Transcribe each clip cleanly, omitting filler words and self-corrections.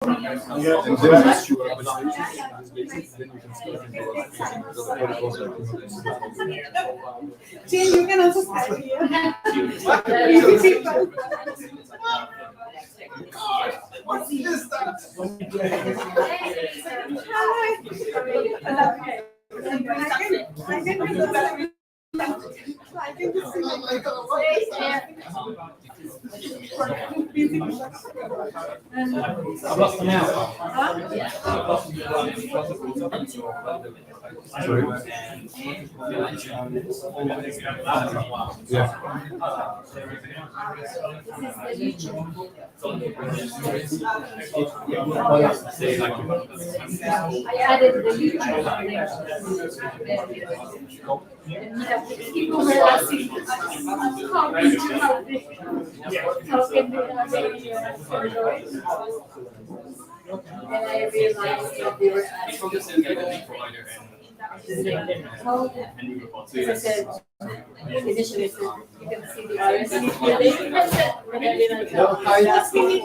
Yeah, and then just shoot up this basis, then you can start into See, you can also start here. What's this? I can just see like I added the YouTube people were asking how can they Android? And I realized that they were asking. As I said, initially you can see the RSC link, and I realized that they're asking.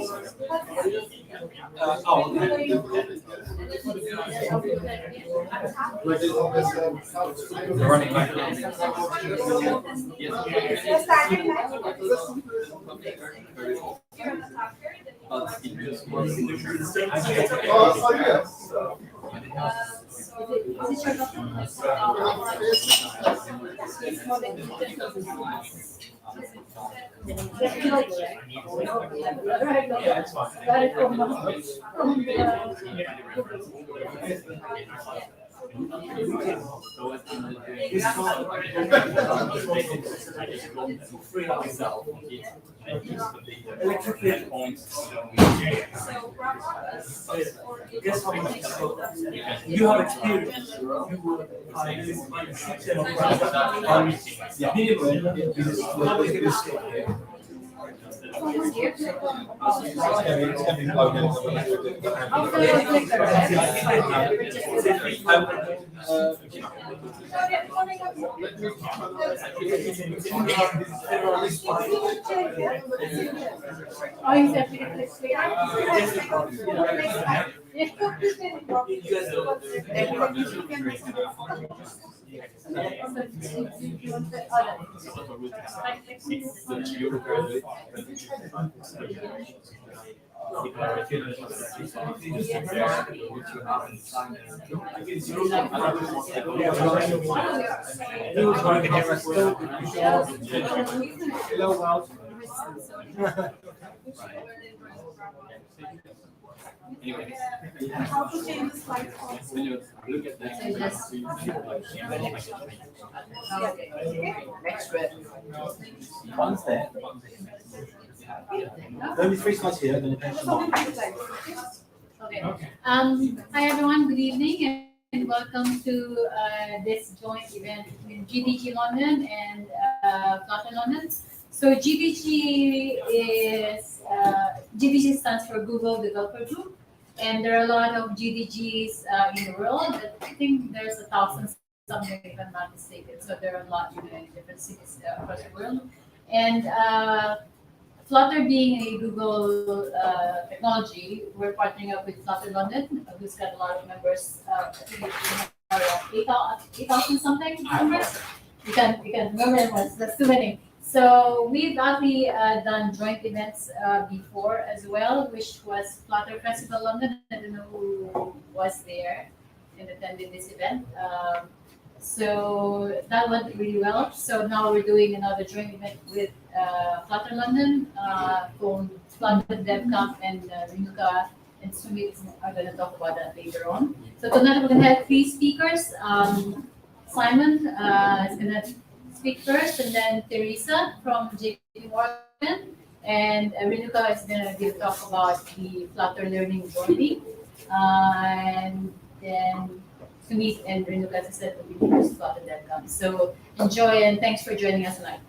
You have experience. You will find this how to change the slide form. Next one. One's there. Only 3 spots here, then the pension one. Okay. Hi everyone, good evening and welcome to this joint event between GDG London and Flutter London. So GDG stands for Google Developer Group, and there are a lot of GDGs in the world. I think there's 1,000 something if I'm not mistaken. So there are a lot in different cities across the world. And Flutter being a Google technology, we're partnering up with Flutter London, who's got a lot of members. I think it's 8,000 something members. You can remember them, that's too many. So we've actually done joint events before as well, which was Flutter Festival London. I don't know who was there and attended this event. So that went really well. So now we're doing another joint event with Flutter London, called Flutter Devcamp, and Renuka and Sumith are going to talk about that later on. So tonight we're going to have 3 speakers. Simon is going to speak first, and then Teresa from JP and Renuka is going to give a talk about the Flutter learning journey. And then Sumith and Renuka, as I said, will be the first Flutter Devcamp. So enjoy and thanks for joining us tonight.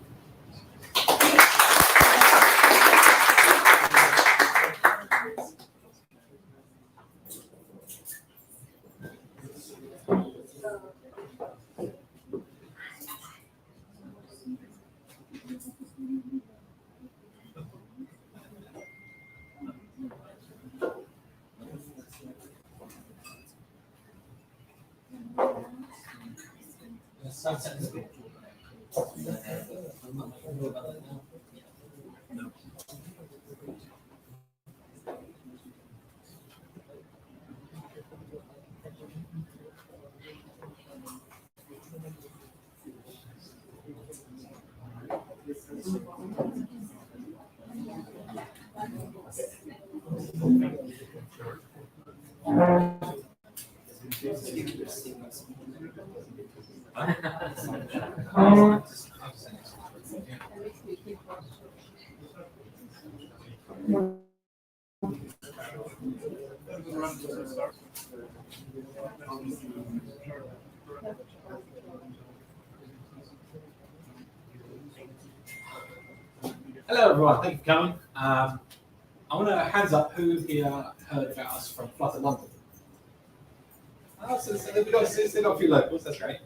Hello everyone, thank you for coming. I want to hands up who here heard about us from Flutter London. Oh, so we've got a few locals, that's great.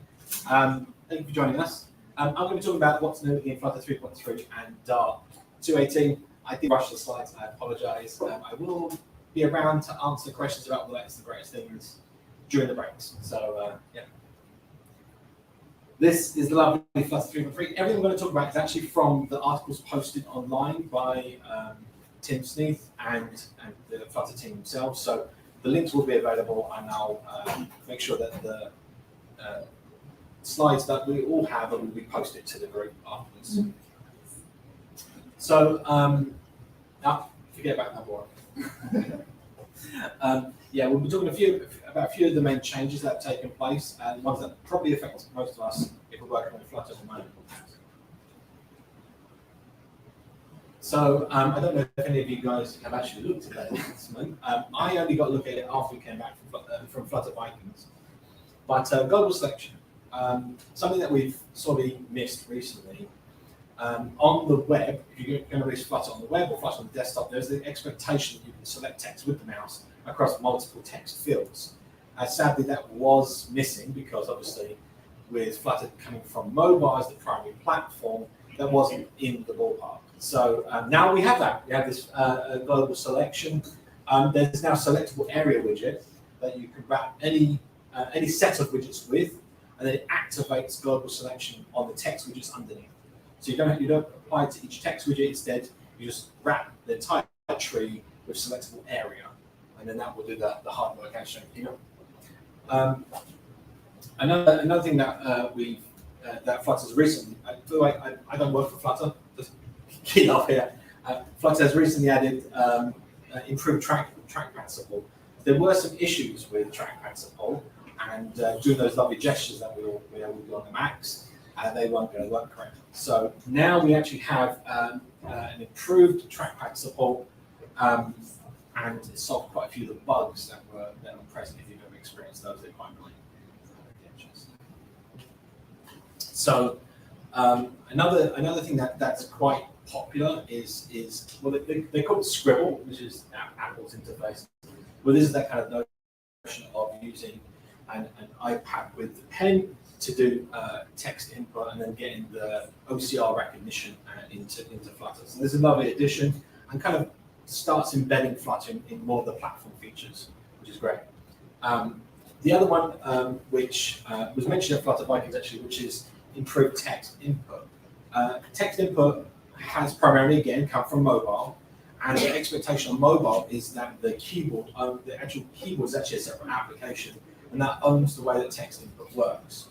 Thank you for joining us. I'm going to be talking about what's new in Flutter 3.3 and Dart 2.18. I did rush the slides, I apologise. I will be around to answer questions about the latest and greatest things during the breaks. So, yeah. This is the lovely Flutter 3.3. Everything we're going to talk about is actually from the articles posted online by Tim Sumith and the Flutter team themselves. So the links will be available, and I'll make sure that the slides that we all have will be posted to the group afterwards. Mm-hmm. So, forget about number one. Yeah, we'll be talking about a few of the main changes that have taken place, and ones that probably affect most of us if we're working with Flutter at the moment. So I don't know if any of you guys have actually looked at that announcement. I only got a look at it after we came back from Flutter Vikings. But global selection, something that we've sort of missed recently. On the web, if you're going to release Flutter on the web or Flutter on the desktop, there's the expectation that you can select text with the mouse across multiple text fields. Sadly, that was missing because obviously with Flutter coming from mobile as the primary platform, that wasn't in the ballpark. So now we have that. We have this global selection. There's now a selectable area widget that you can wrap any set of widgets with, and then it activates global selection on the text widgets underneath. So you don't apply it to each text widget. Instead, you just wrap the entire tree with selectable area, and then that will do the hard work actually. Another thing that that Flutter's recently, I feel like I don't work for Flutter, just key off here. Flutter has recently added improved trackpad support. There were some issues with trackpad support, and doing those lovely gestures that we all do on the Macs, they weren't going to work correctly. So now we actually have an improved trackpad support, and it solved quite a few of the bugs that were present. If you've ever experienced those, they're quite annoying. So another thing that's quite popular is well, they call it Scribble, which is Apple's interface. Well, this is that kind of notion of using an iPad with the pen to do text input and then getting the OCR recognition into Flutter. So there's a lovely addition and kind of starts embedding Flutter in more of the platform features, which is great. The other one, which was mentioned at Flutter Vikings actually, which is improved text input. Text input has primarily, again, come from mobile, and the expectation on mobile is that the keyboard, the actual keyboard is actually a separate application, and that owns the way that text input works.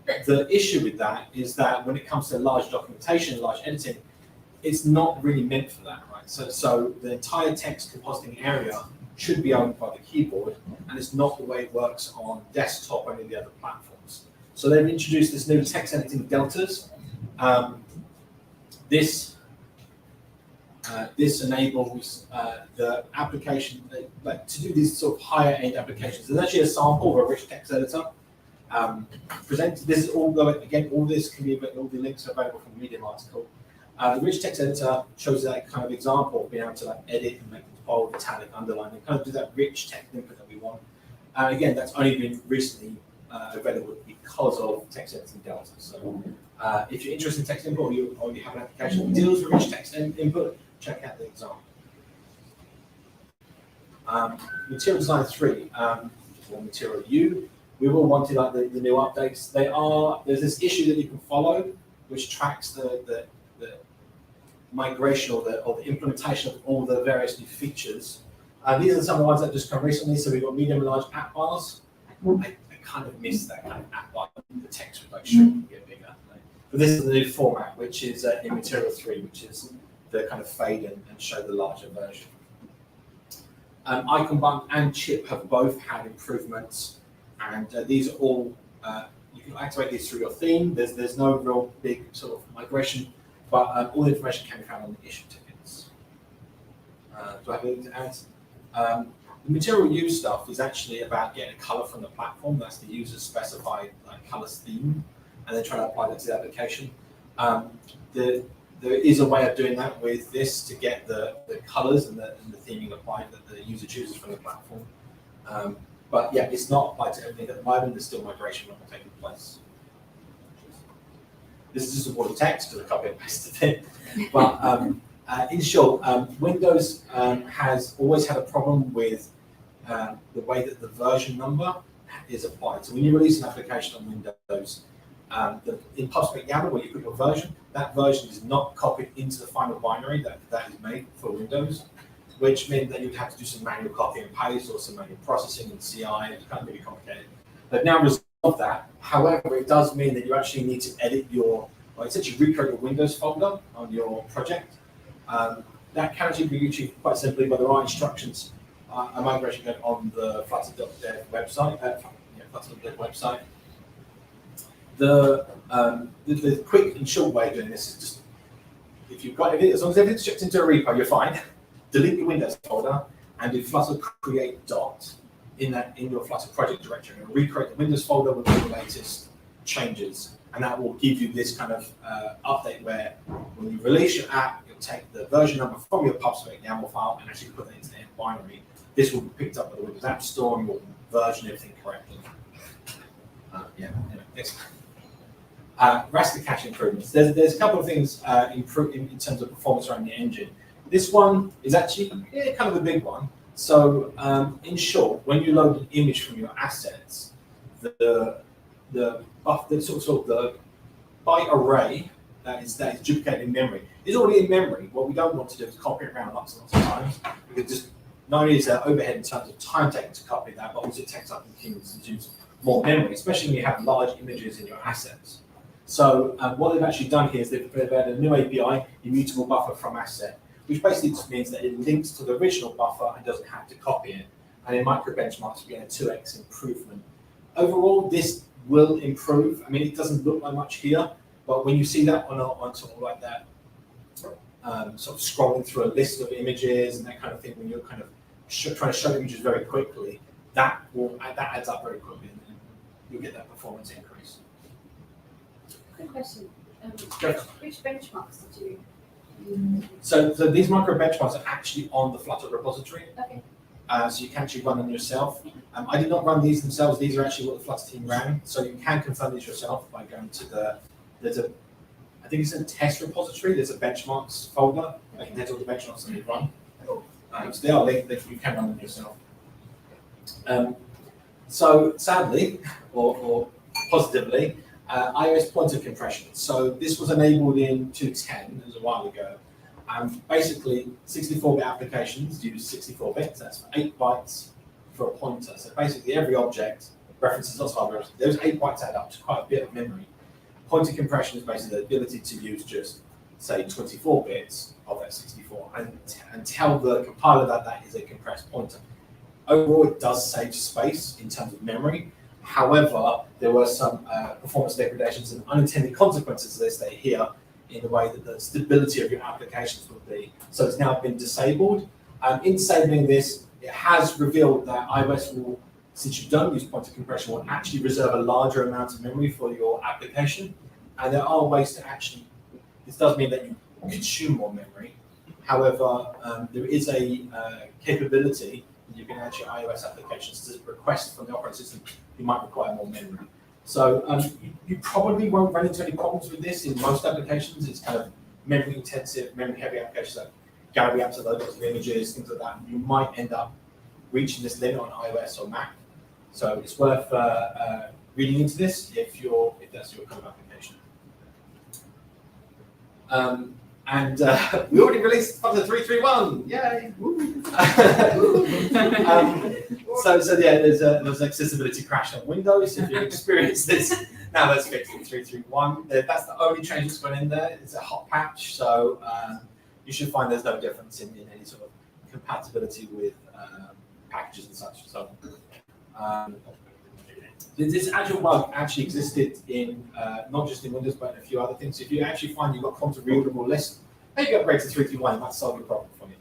The issue with that is that when it comes to large documentation, large editing, it's not really meant for that, right? So the entire text compositing area should be owned by the keyboard, and it's not the way it works on desktop or any of the other platforms. So they've introduced this new text editing deltas. This enables the application to do these sort of higher end applications. There's actually a sample of a rich text editor presented. This is all going again. All this can be all the links are available from the Medium article. The rich text editor shows that kind of example of being able to edit and make it bold, italic, underline, and kind of do that rich text input that we want. Again, that's only been recently available because of text editing delta. So if you're interested in text input or you already have an application that deals with rich text input, check out the example. Material design 3, or material U, we will want to like the new updates. There's this issue that you can follow, which tracks the migration or the implementation of all the various new features. These are some of the ones that just come recently. So we've got medium and large app bars. I kind of miss that kind of app bar. The text would like shrink and get bigger. But this is the new format, which is in Material 3, which is the kind of fade and show the larger version. Icon button and chip have both had improvements, and these are all, you can activate these through your theme. There's no real big sort of migration, but all the information can be found on the issue tickets. Do I have anything to add? The material use stuff is actually about getting a color from the platform. That's the user specified like colors theme, and then trying to apply that to the application. There is a way of doing that with this to get the colors and the theming applied that the user chooses from the platform. But yeah, it's not applied to everything at the moment. There's still migration taking place. This is just a word of text because I copy and pasted it. But in short, Windows has always had a problem with the way that the version number is applied. So when you release an application on Windows, in PubSpec YAML where you put your version, that version is not copied into the final binary that is made for Windows, which meant that you'd have to do some manual copy and paste or some manual processing in CI. It's kind of really complicated. They've now resolved that. However, it does mean that you actually need to edit essentially recreate your Windows folder on your project. That can actually be achieved quite simply, but there are instructions. A migration going on the Flutter.dev website. Flutter.dev website. The quick and short way of doing this is just if you've got as long as everything's shipped into a repo, you're fine. Delete your Windows folder and do Flutter create dot in your Flutter project directory and recreate the Windows folder with all the latest changes, and that will give you this kind of update where when you release your app, you'll take the version number from your PubSpec YAML file and actually put that into the binary. This will be picked up by the Windows App Store and will version everything correctly. Anyway, next. Raster cache improvements. There's a couple of things in terms of performance around the engine. This one is actually kind of a big one. So in short, when you load an image from your assets, the byte array that is duplicated in memory is already in memory. What we don't want to do is copy it around lots and lots of times. Because just not only is there overhead in terms of time taken to copy that, but also it takes up and consumes more memory, especially when you have large images in your assets. So what they've actually done here is they've added a new API, immutable buffer from asset, which basically just means that it links to the original buffer and doesn't have to copy it. And in micro benchmarks, we get a 2x improvement. Overall, this will improve. I mean, it doesn't look like much here, but when you see that on sort of like that, sort of scrolling through a list of images and that kind of thing, when you're kind of trying to show images very quickly, that adds up very quickly, and you'll get that performance increase. Quick question. Which benchmarks did you use? So these micro benchmarks are actually on the Flutter repository. Okay. So you can actually run them yourself. I did not run these themselves. These are actually what the Flutter team ran. So you can confirm these yourself by going to I think it's in a test repository. There's a benchmarks folder. I can tell all the benchmarks that you run. So they are linked. You can run them yourself. So sadly, or positively, iOS pointer compression. So this was enabled in 2.10, it was a while ago. Basically, 64-bit applications use 64 bits. That's 8 bytes for a pointer. So basically, every object references lots of hardware. Those 8 bytes add up to quite a bit of memory. Pointer compression is basically the ability to use just, say, 24 bits of that 64 and tell the compiler that that is a compressed pointer. Overall, it does save space in terms of memory. However, there were some performance degradations and unintended consequences, as they say here, in the way that the stability of your applications would be. So it's now been disabled. In disabling this, it has revealed that iOS will, since you don't use pointer compression, will actually reserve a larger amount of memory for your application. And there are ways to actually, this does mean that you consume more memory. However, there is a capability that you can add your iOS applications to request from the operating system. You might require more memory. So you probably won't run into any problems with this in most applications. It's kind of memory intensive, memory heavy applications like gallery apps that load lots of images, things like that. You might end up reaching this limit on iOS or Mac. So it's worth reading into this if that's your kind of application. And we already released Flutter 3.3.1. Yay! So yeah, there's an accessibility crash on Windows. If you've experienced this, now that's fixed in 3.3.1. That's the only change that's gone in there. It's a hot patch, so you should find there's no difference in any sort of compatibility with packages and such. So this actual bug actually existed in not just in Windows but in a few other things. If you actually find you've got content readable list, maybe upgrade to 3.3.1, it might solve your problem for you.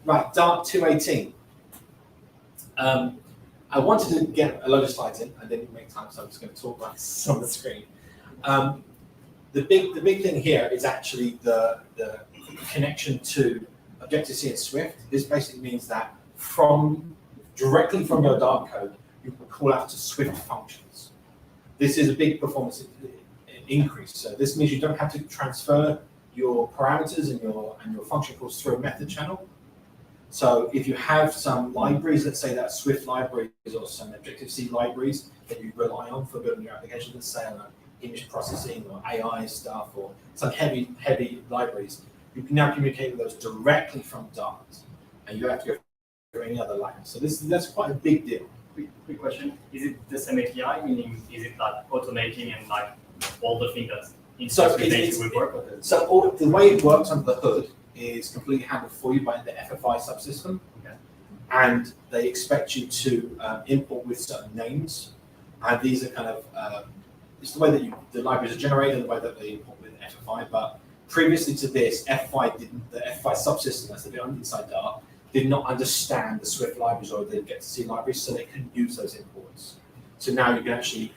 Right, Dart 218. I wanted to get a load of slides in. I didn't make time, so I'm just going to talk about this on the screen. The big thing here is actually the connection to Objective-C and Swift. This basically means that directly from your Dart code, you can call out to Swift functions. This is a big performance increase. So this means you don't have to transfer your parameters and your function calls through a method channel. So if you have some libraries, let's say that Swift libraries or some Objective-C libraries that you rely on for building your application, let's say on image processing or AI stuff or some heavy libraries, you can now communicate with those directly from Dart, and you don't have to go through any other line. So that's quite a big deal. Quick question: is it the same API? Meaning, is it like automating and like all the things that will work? So the way it works under the hood is completely handled for you by the FFI subsystem, and they expect you to import with certain names, and these are kind of it's the way that the libraries are generated and the way that they import with FFI. But previously to this, the FFI subsystem, that's the bit inside Dart, did not understand the Swift libraries or the Objective-C libraries, so they couldn't use those imports. So now you can actually,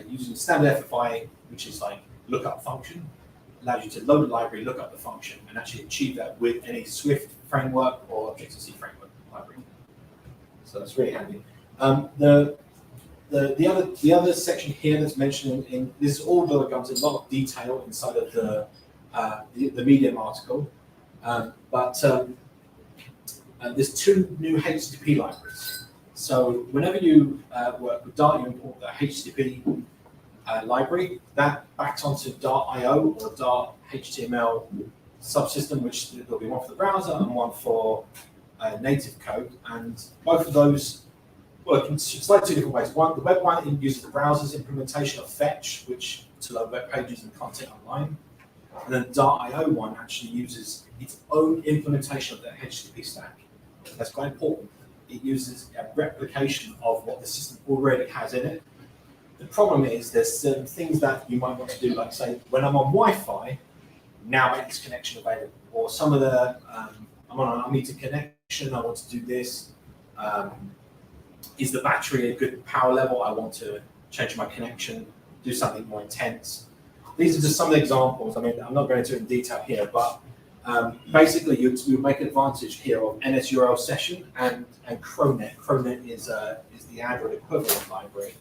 using standard FFI, which is like lookup function, allows you to load a library, look up the function, and actually achieve that with any Swift framework or Objective-C framework library. So that's really handy. The other section here that's mentioned in this is all going to a lot of detail inside of the Medium article, but there's two new HTTP libraries. So whenever you work with Dart, you import the HTTP library that backs onto Dart.io or Dart HTML subsystem, which there'll be one for the browser and one for native code, and both of those work in slightly two different ways. The web one uses the browser's implementation of Fetch, which to load web pages and content online, and then Dart.io one actually uses its own implementation of the HTTP stack. That's quite important. It uses a replication of what the system already has in it. The problem is there's certain things that you might want to do, like say, when I'm on Wi-Fi, now make this connection available. Or some of the, I'm on an unmetered connection, I want to do this. Is the battery a good power level? I want to change my connection, do something more intense. These are just some of the examples. I mean, I'm not going into it in detail here, but basically you make advantage here of NSURL session and Cronet. Cronet is the Android equivalent library.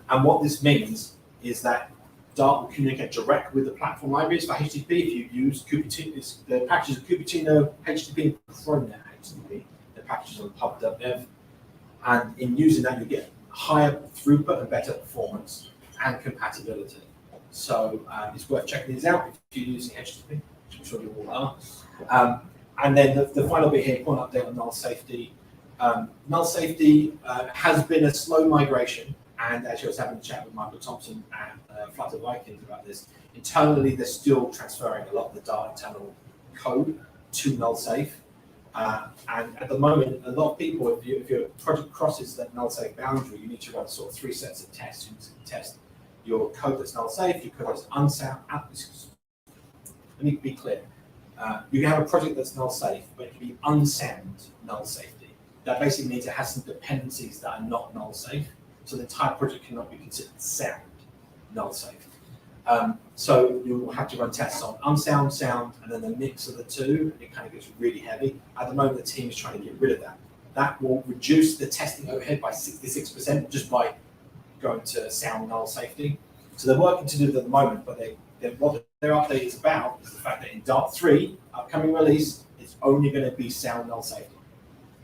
And what this means is that Dart will communicate direct with the platform libraries for HTTP. If you use Cupertino, the packages of Cupertino HTTP and Cronet HTTP, the packages on pub.dev. And in using that, you get higher throughput and better performance and compatibility. So it's worth checking these out if you're using HTTP, which I'm sure you all are. And then the final bit here, point update on null safety. Null safety has been a slow migration, and actually I was having a chat with Michael Thompson at Flutter Vikings about this. Internally, they're still transferring a lot of the Dart internal code to null safe. And at the moment, a lot of people, if your project crosses that null safe boundary, you need to run sort of 3 sets of tests. You need to test your code that's null safe, your code that's unsound. Let me be clear. You can have a project that's null safe, but it can be unsound null safety. That basically means it has some dependencies that are not null safe, so the entire project cannot be considered sound null safe. So you will have to run tests on unsound, sound, and then the mix of the two. It kind of gets really heavy. At the moment, the team is trying to get rid of that. That will reduce the testing overhead by 66% just by going to sound null safety. So they're working to do that at the moment, but what their update is about is the fact that in Dart 3, upcoming release, it's only going to be sound null safety.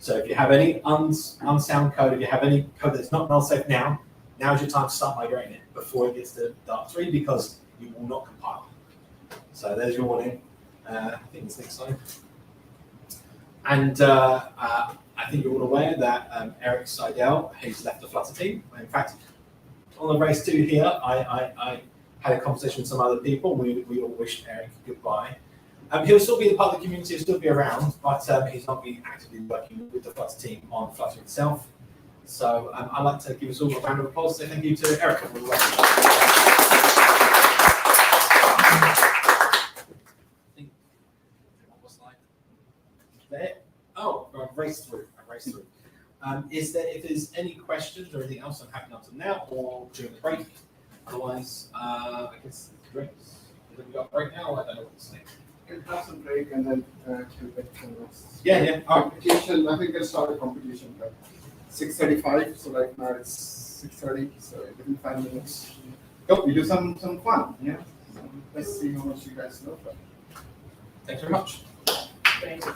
So if you have any unsound code, if you have any code that's not null safe now, now's your time to start migrating it before it gets to Dart 3 because you will not compile. So there's your warning. I think it's next slide. And I think you're all aware that Eric Seidel has left the Flutter team. In fact, on the race 2 here, I had a conversation with some other people. We all wished Eric goodbye. He'll still be a part of the community, he'll still be around, but he's not been actively working with the Flutter team on Flutter itself. So I'd like to give us all a round of applause. Say thank you to Eric. There. Oh, I've raced through. If there's any questions or anything else, I'm happy to answer now or during the break. Otherwise, I guess drinks. Have we got a break now? I don't know what to say. We'll have some break and then Yeah. competition. I think we'll start a competition at 6:35. So right now it's 6:30. So within 5 minutes, we do some fun. Yeah. So let's see how much you guys know. Thanks very much. Thank you.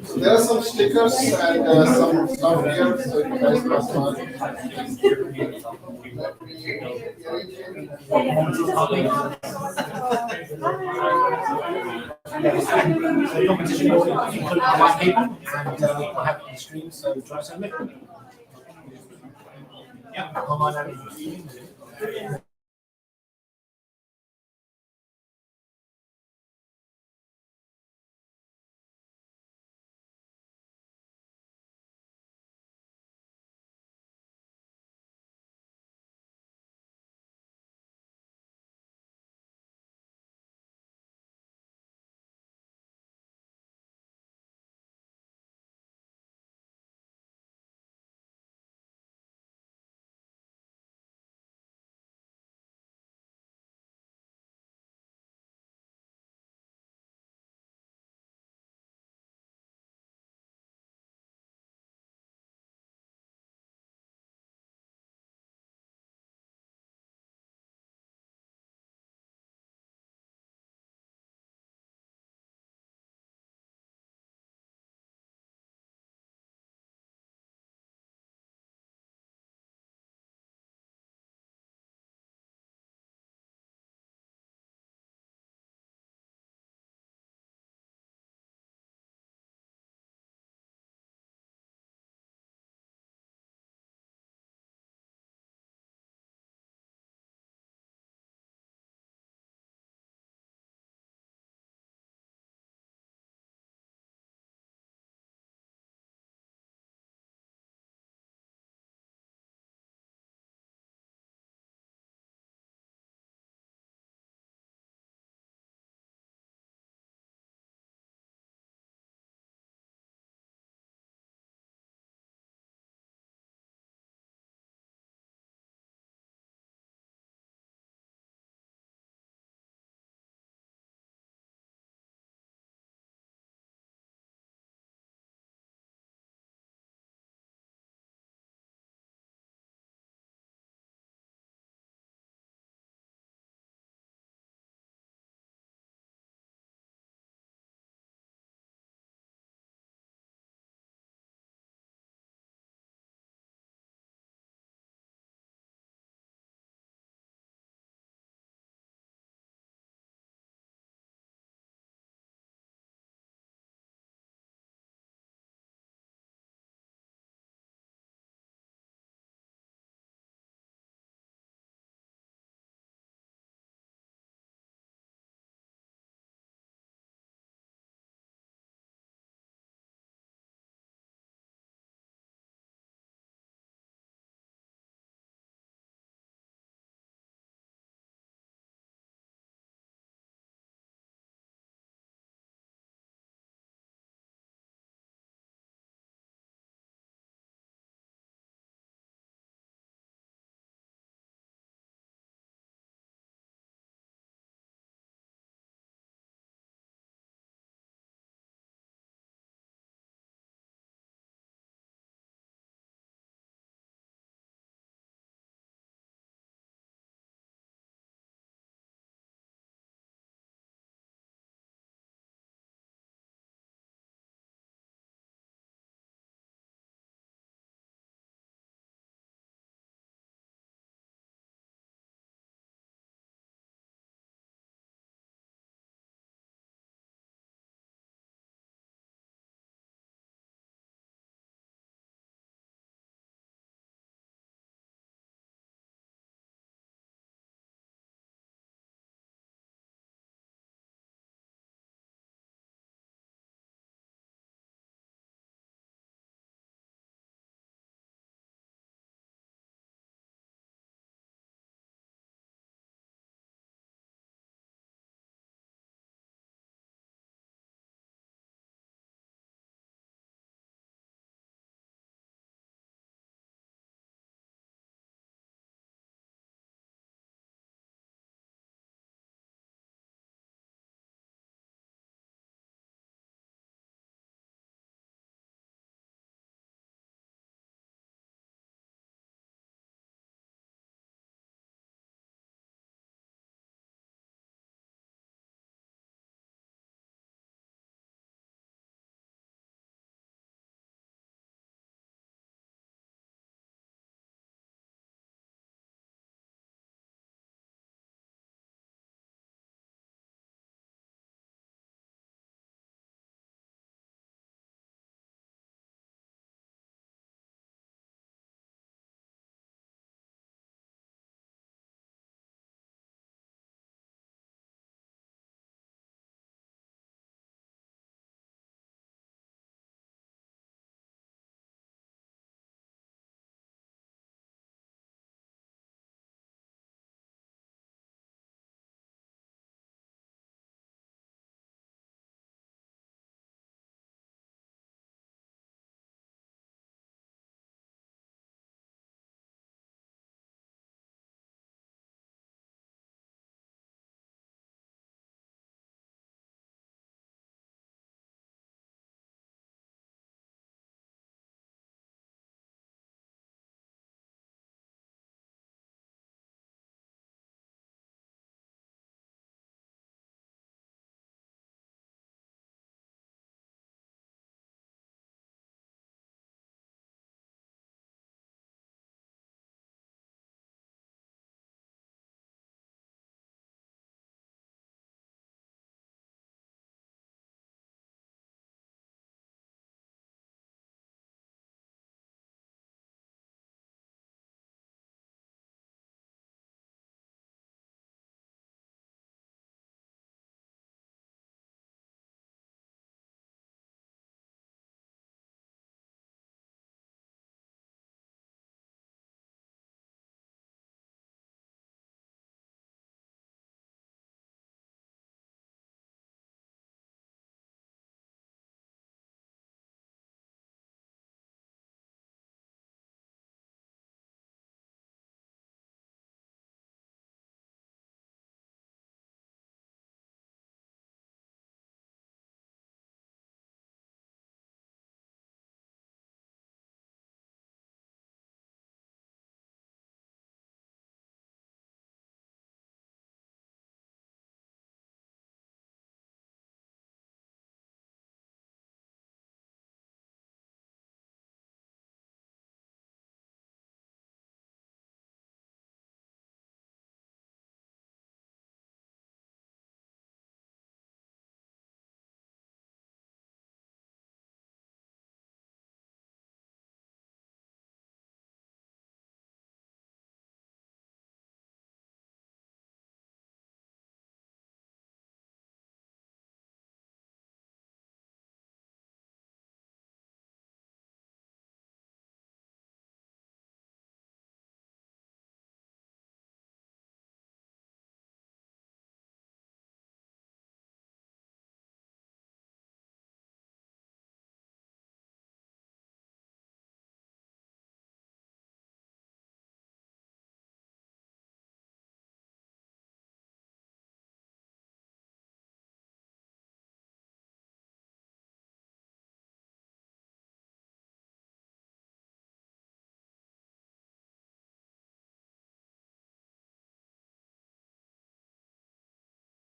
So there are some stickers and some stuff here. So you guys must not. The competition will include white paper and I'll have it on the screen, so try to submit. Yeah, online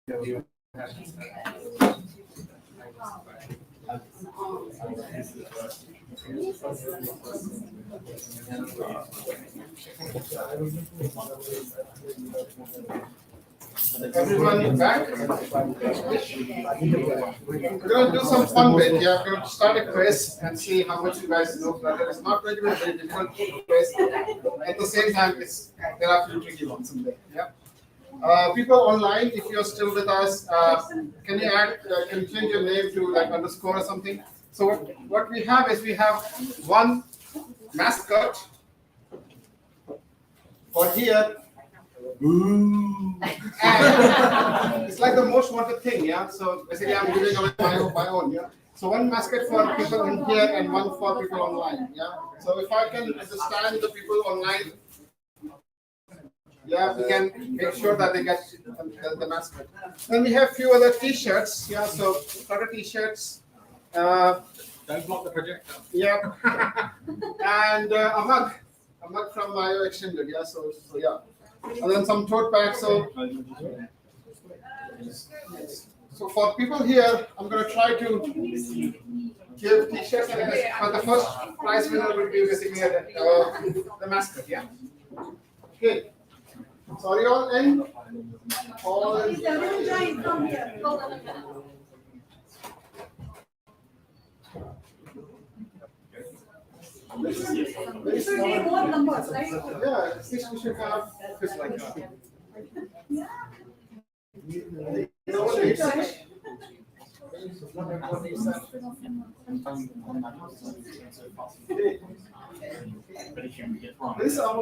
Everyone back? We're gonna do some fun bit. Yeah, we're gonna start a quiz and see how much you guys know Flutter. It's not going to be a very difficult quiz. At the same time, there are a few tricky ones in there. Yeah. People online, if you're still with us, can you change your name to like underscore or something? So what we have is we have one mascot for here. And it's like the most wanted thing, yeah. So basically, I'm giving away my own, yeah. So one mascot for people in here and one for people online, yeah. So if I can understand the people online, yeah, we can make sure that they get the mascot. Then we have few other T-shirts, yeah. So Flutter T-shirts. Don't block the projector. Yeah, and a mug from IO Extended, yeah. So yeah. And then some tote bags. So for people here, I'm going to try to give T-shirts, but the first prize winner will be basically the mascot. Yeah. Okay. So are you all in? All in. Come here. This will be more numbers, right? Yeah, at least we should have this like that. No one needs it. This is our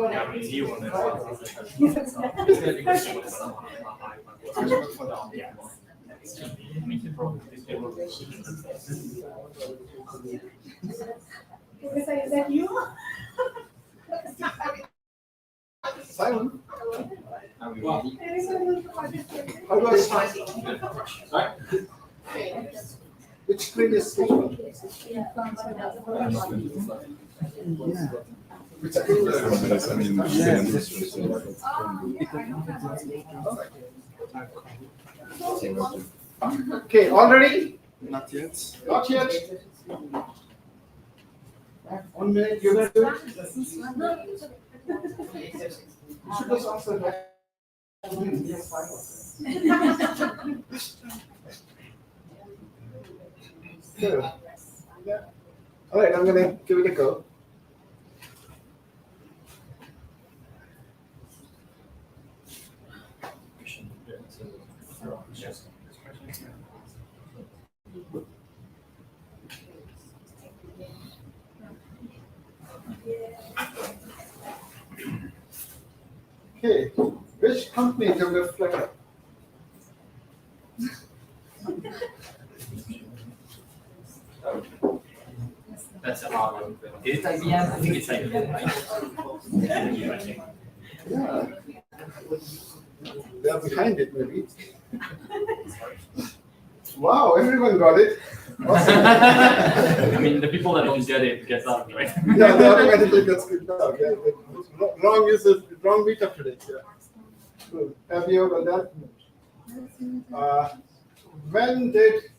Teresa, is that you? Simon. Teresa will participate. How do I start? Sorry? Which screen is which one? Which Okay, all ready? Not yet. Not yet. 1 minute, you're going to do it? You should just answer that. Good. Yeah. All right, I'm going to give it a go. Okay, which company developed Flutter? That's a hard one. Is it IBM? I think it's IBM, right? Yeah. They are behind it, maybe. Wow, everyone got it. Awesome. I mean, the people that don't get it gets out, right? Yeah, they automatically gets kicked out. Yeah. Wrong meetup today. Yeah. Cool. Have you ever done that? When did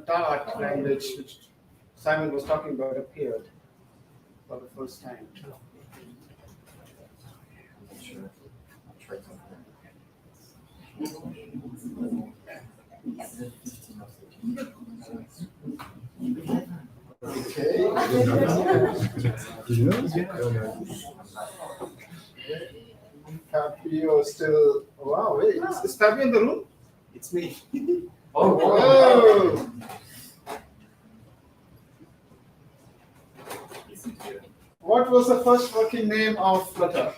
Dart language, which Simon was talking about, appeared for the first time? Okay. Fabio still. Wow, wait, is Fabio in the room? It's me. Oh, Whoa. What was the first working name of Flutter?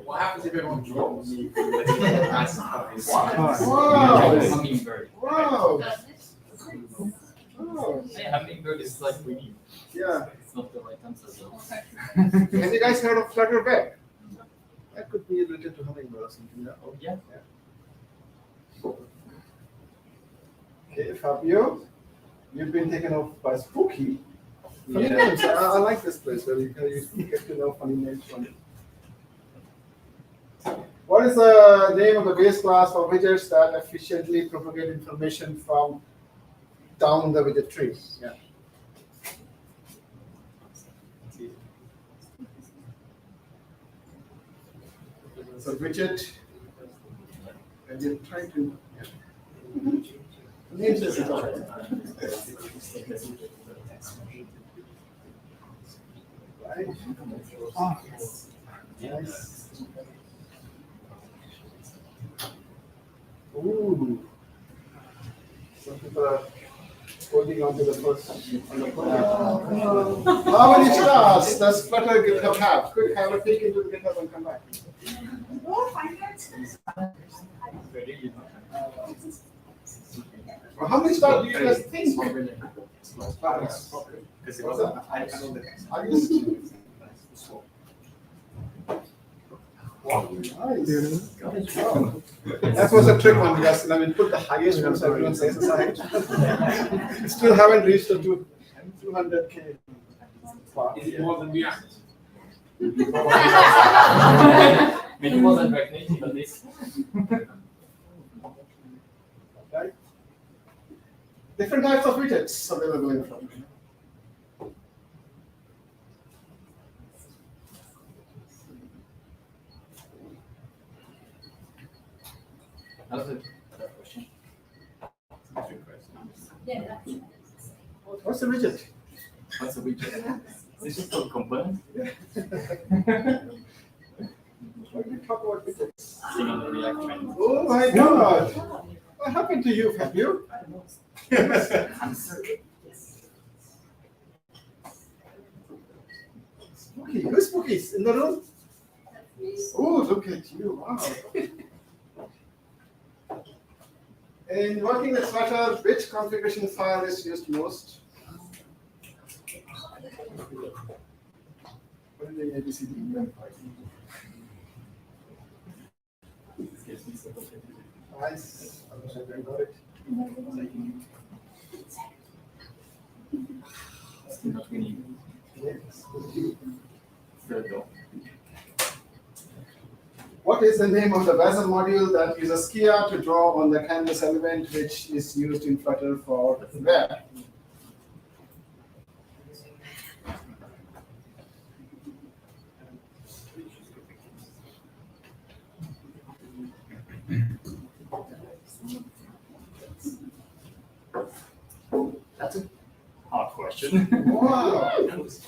What happens if everyone drops? Wow. Hummingbird. Wow. Oh, Hey, hummingbird is like winning. yeah. It's not the right answer, though. Have you guys heard of Flutter Web? That could be related to Hummingbird or something. Yeah. Oh, yeah. Okay, Fabio, you've been taken off by Spooky. Funny names. I like this place where you get to know funny names from it. What is the name of the base class for widgets that efficiently propagate information from down the widget tree? Yeah. So widget, and you're trying to. Names is important. Right. Oh, Nice. Ooh. Some people are holding on to the first. How many stars does Flutter GitHub have? Quick, have a peek into the GitHub and come back. Oh, 500. Well, how many stars do you guys think? Because it was I used to. Wow, nice. Wow. That was a trick one, yes. I mean, put the highest one so everyone says aside. Still haven't reached the 200K. Wow. Is it more than React? Maybe more than React Native at least. Right? Different types of widgets available in Flutter. Another question. Yeah. What's the widget? What's a widget? This is called component. Why do we talk about widgets? Sitting on the React trend. Oh my God! What happened to you, Fabio? Spooky, who's Spooky's in the room? Oh, look at you! Wow. In working with Flutter, which configuration file is used most? What is the ABCD? Nice. I wish I got it. Still not winning. Yes. Third door. What is the name of the bezel module that uses Skia to draw on the canvas element, which is used in Flutter for web? That's a hard question. Wow!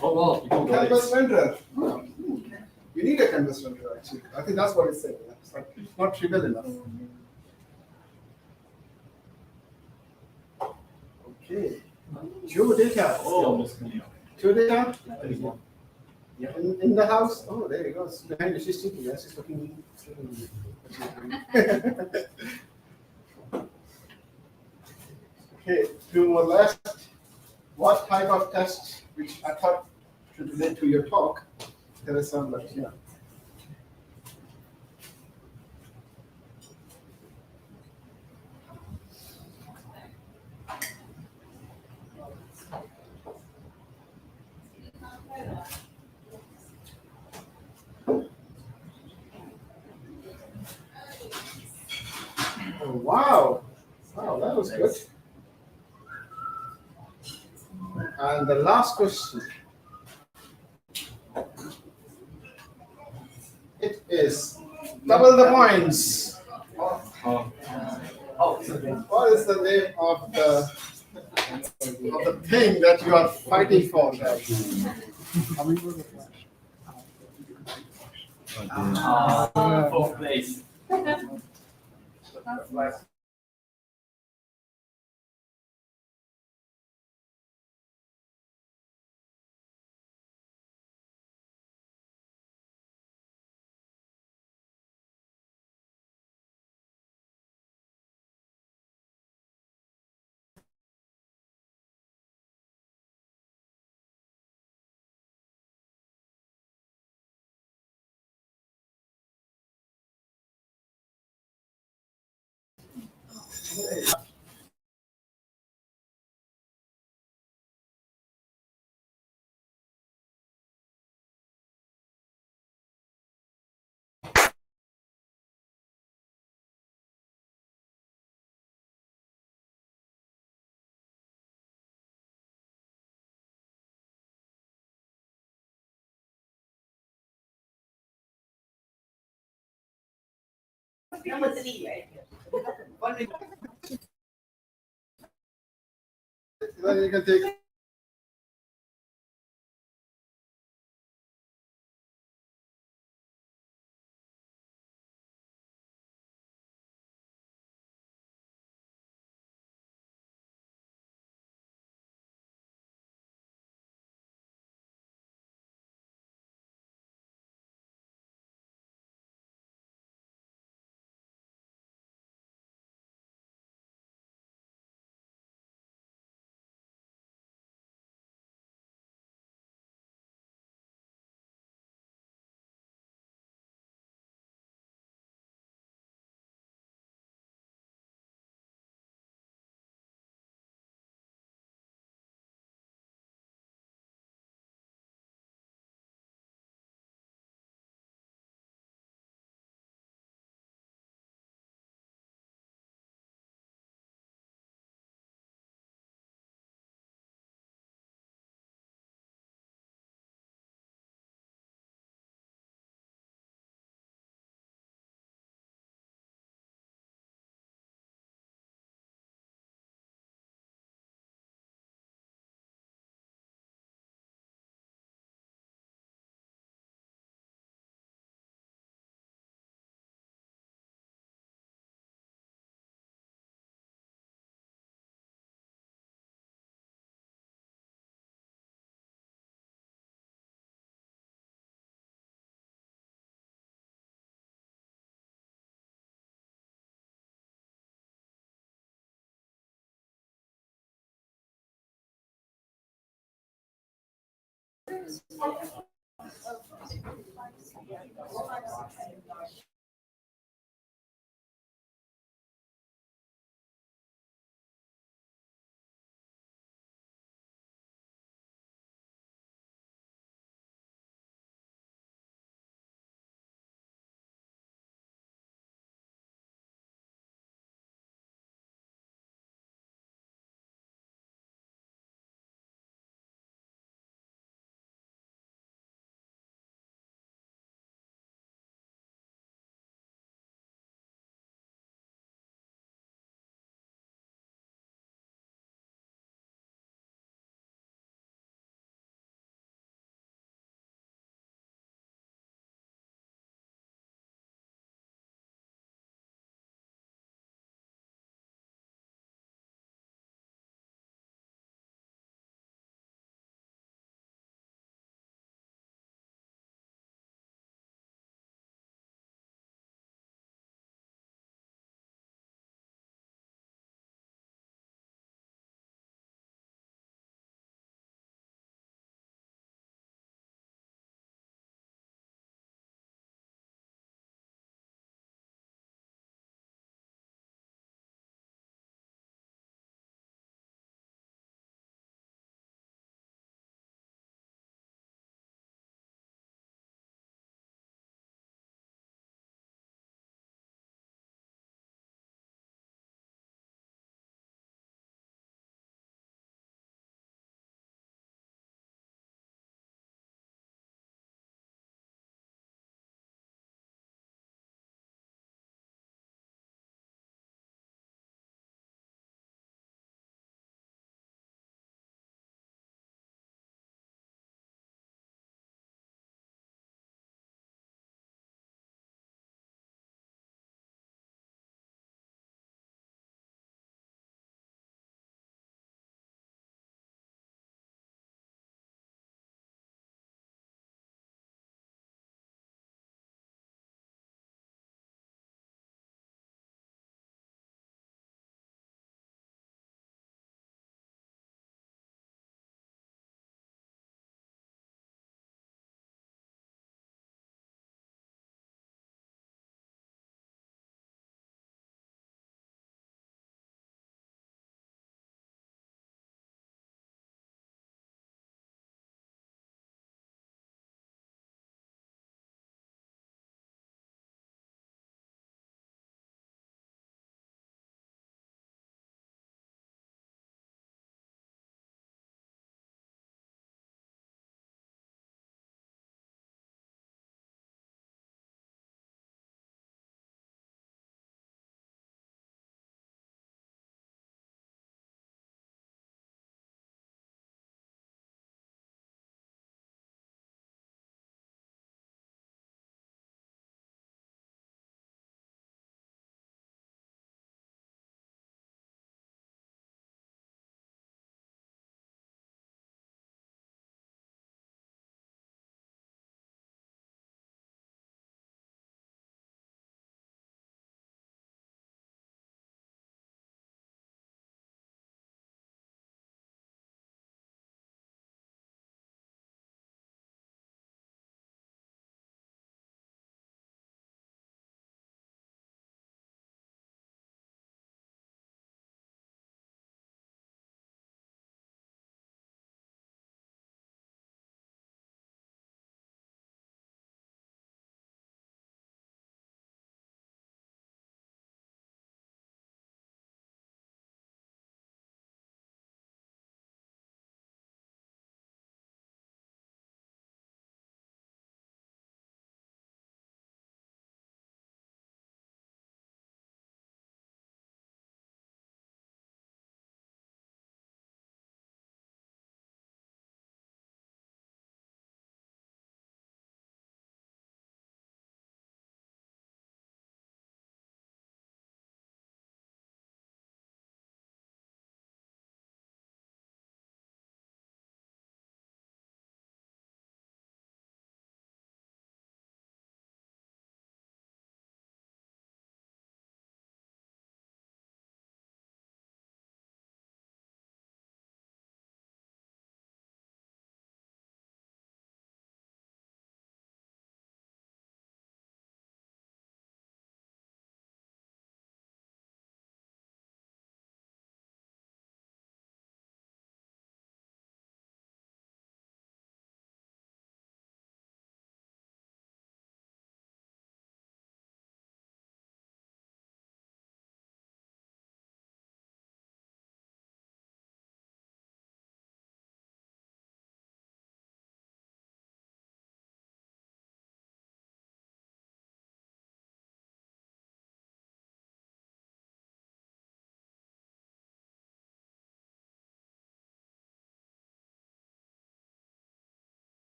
Oh well, people got Canvas it. renderer. Wow. You need a canvas renderer, actually. I think that's what it's saying. It's like not trivial enough. Okay. Joe data. Still almost coming up. Joe data. In the house. Oh, there you go. It's behind you. She's sitting there. She's looking. Okay, two more left. What type of test, which I thought should relate to your talk, Teresa, but yeah. Oh, wow. Wow, that was good. And the last question. It is double the points. What is the name of the thing that you are fighting for? Fourth place. Madali eh. One minute. Then you can take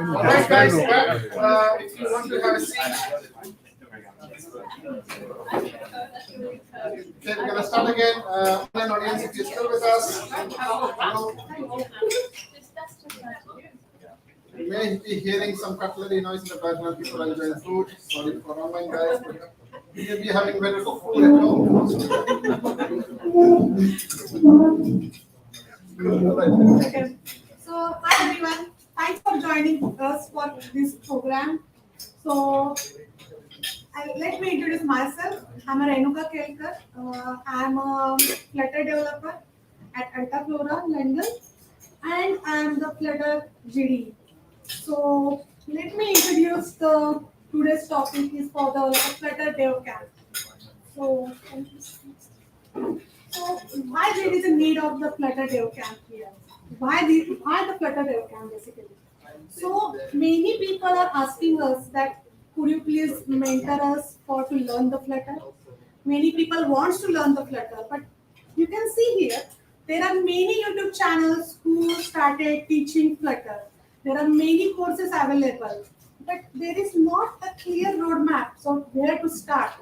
Alright guys, if you want to have a seat. Okay, we're gonna start again. Online audience, if you're still with us, you may be hearing some cutlery noise in the background. People are enjoying food. Sorry for online guys, but you may be having better food at home. Okay. So, hi everyone. Thanks for joining us for this program. So, let me introduce myself. I'm a Renuka. I'm a Flutter developer at London, and I'm the Flutter GD. So, let me introduce the today's topic is for the Flutter Devcamp. So, why there is a need of the Flutter Devcamp here? Why the Flutter Devcamp basically? So many people are asking us that could you please mentor us to learn the Flutter? Many people wants to learn the Flutter, but you can see here there are many YouTube channels who started teaching Flutter. There are many courses available, but there is not a clear roadmap. So where to start,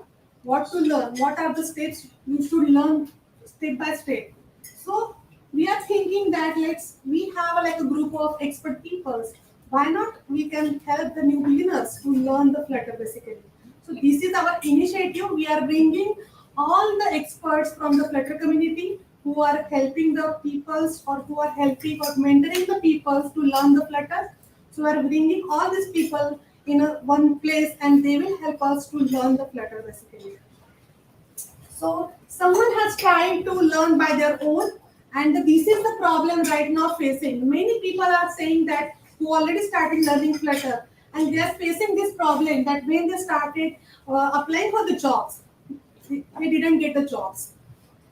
what to learn, what are the steps you should learn step by step. So we are thinking that we have like a group of expert people. Why not we can help the new beginners to learn the Flutter basically. So this is our initiative. We are bringing all the experts from the Flutter community who are helping the peoples or who are helping or mentoring the peoples to learn the Flutter. So we are bringing all these people in one place and they will help us to learn the Flutter basically. So someone has tried to learn by their own, and this is the problem right now facing. Many people are saying that who already started learning Flutter, and they are facing this problem that when they started applying for the jobs, they didn't get the jobs.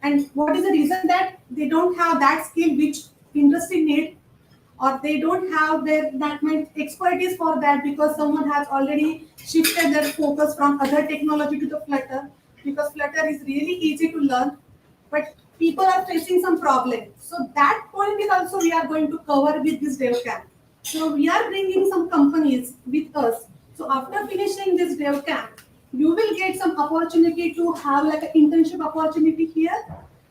And what is the reason? That they don't have that skill which industry need, or they don't have that much expertise for that because someone has already shifted their focus from other technology to the Flutter, because Flutter is really easy to learn, but people are facing some problem. So that point is also we are going to cover with this Devcamp. So we are bringing some companies with us. So after finishing this Devcamp, you will get some opportunity to have like an internship opportunity here.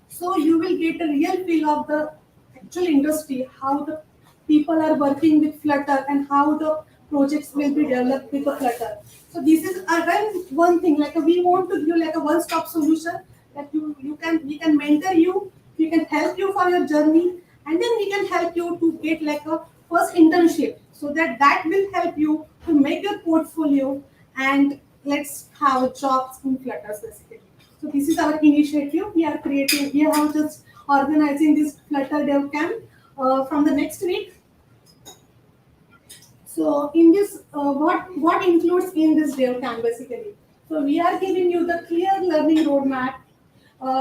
So you will get a real feel of the actual industry, how the people are working with Flutter and how the projects will be developed with the Flutter. So this is again one thing, like we want to give like a one-stop solution that we can mentor you, we can help you for your journey, and then we can help you to get like a first internship, so that will help you to make your portfolio and let's have jobs in Flutter basically. So this is our initiative. We are just organizing this Flutter Devcamp from the next week. So in this, what includes in this Devcamp basically? So we are giving you the clear learning roadmap.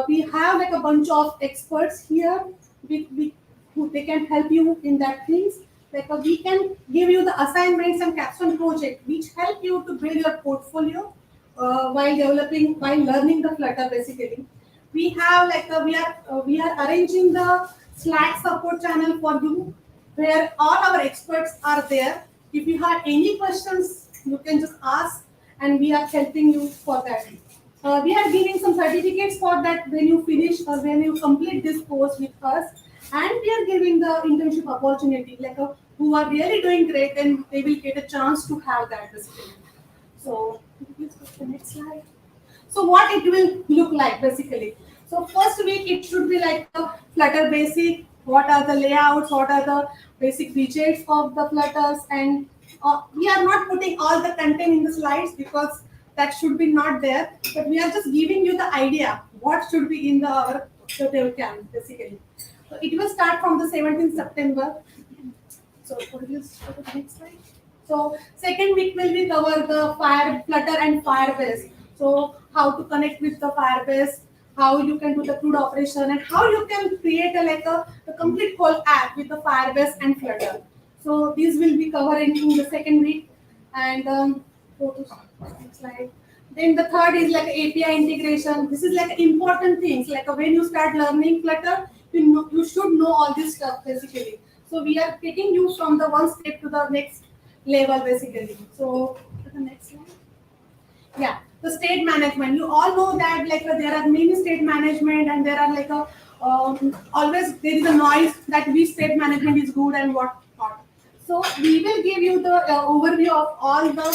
We have like a bunch of experts here. Who they can help you in that things. Like we can give you the assignments and capstone project which help you to build your portfolio while learning the Flutter basically. We have like we are arranging the Slack support channel for you where all our experts are there. If you have any questions, you can just ask, and we are helping you for that. We are giving some certificates for that when you finish or when you complete this course with us, and we are giving the internship opportunity. Like who are really doing great, and they will get a chance to have that basically. So please go to the next slide. So what it will look like basically. So first week it should be like a Flutter basic. What are the layouts? What are the basic widgets of the Flutters? And we are not putting all the content in the slides because that should be not there. But we are just giving you the idea what should be in our Devcamp basically. So it will start from the 17th September. So could you just go to the next slide? So second week will be cover the Flutter and Firebase. So how to connect with the Firebase, how you can do the CRUD operation, and how you can create a complete whole app with the Firebase and Flutter. So these will be covered in the second week. And go to next slide. Then the third is like API integration. This is like important things. Like when you start learning Flutter, you should know all this stuff basically. So we are taking you from the one step to the next level basically. So to the next slide. Yeah, the state management. You all know that like there are many state management and there are like always there is a noise that which state management is good and what not. So we will give you the overview of all the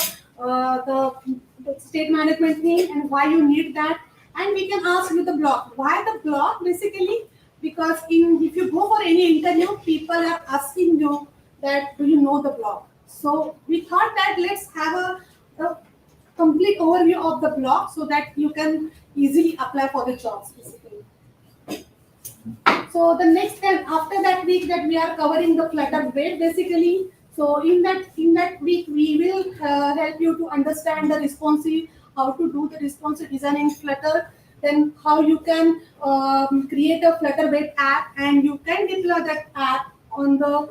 state management thing and why you need that. And we can ask you the block. Why the block basically? Because if you go for any interview, people are asking you that do you know the block? So we thought that let's have a complete overview of the block so that you can easily apply for the jobs basically. So the next step after that week that we are covering the Flutter web basically. So in that week we will help you to understand the responsive, how to do the responsive design in Flutter, then how you can create a Flutter web app and you can deploy that app on the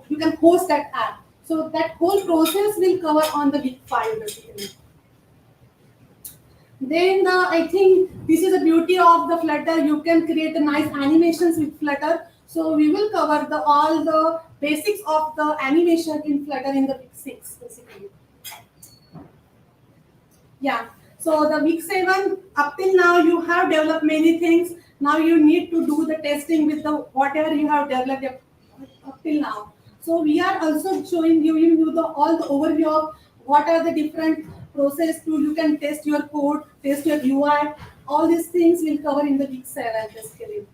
you can host that app. So that whole process will cover on the week 5 basically. Then I think this is the beauty of the Flutter. You can create a nice animations with Flutter. So we will cover all the basics of the animation in Flutter in the week 6 basically. Yeah. So the week 7 up till now you have developed many things. Now you need to do the testing with the whatever you have developed up till now. So we are also giving you all the overview of what are the different process to you can test your code, test your UI. All these things will cover in the week 7 basically.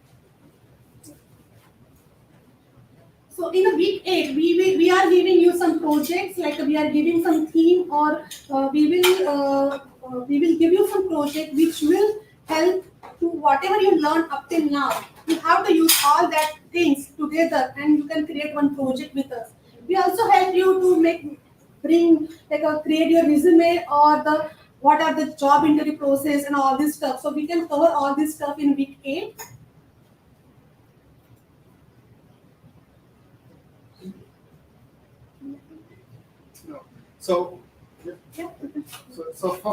So in the week 8, we are giving you some projects, like we are giving some theme, or we will give you some project which will help to whatever you learned up till now. You have to use all that things together, and you can create one project with us. We also help you to create your resume or what are the job interview process and all this stuff. So we can cover all this stuff in week 8. So,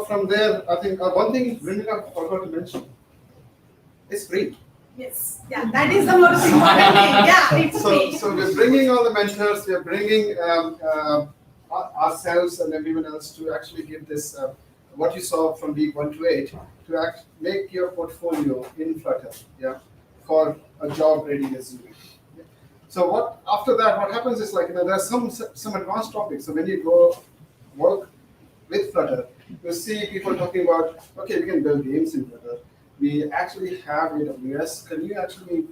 from there, I think one thing Renuka forgot to mention is free. Yes, yeah, that is the most important thing. Yeah, it's free. So we're bringing all the mentors, we're bringing ourselves and everyone else to actually give this, what you saw from week 1 to 8, to make your portfolio in Flutter, yeah, for a job readiness unit. So after that, what happens is there are some advanced topics. So when you go work with Flutter, you see people talking about, okay, we can build games in Flutter. We actually have AWS. Can you actually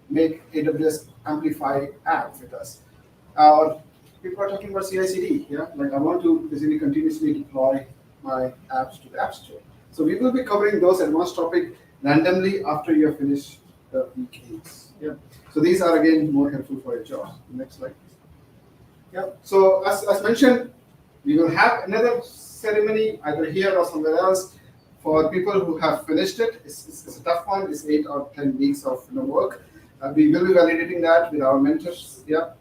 make AWS Amplify app with us? Or people are talking about CI/CD. Yeah, I want to basically continuously deploy my apps to the App Store. So we will be covering those advanced topics randomly after you have finished the week 8. Yeah. So these are again more helpful for your job. Next slide. Yeah. So as mentioned, we will have another ceremony either here or somewhere else for people who have finished it. It's a tough one. It's 8 or 10 weeks of work. We will be validating that with our mentors. Yeah.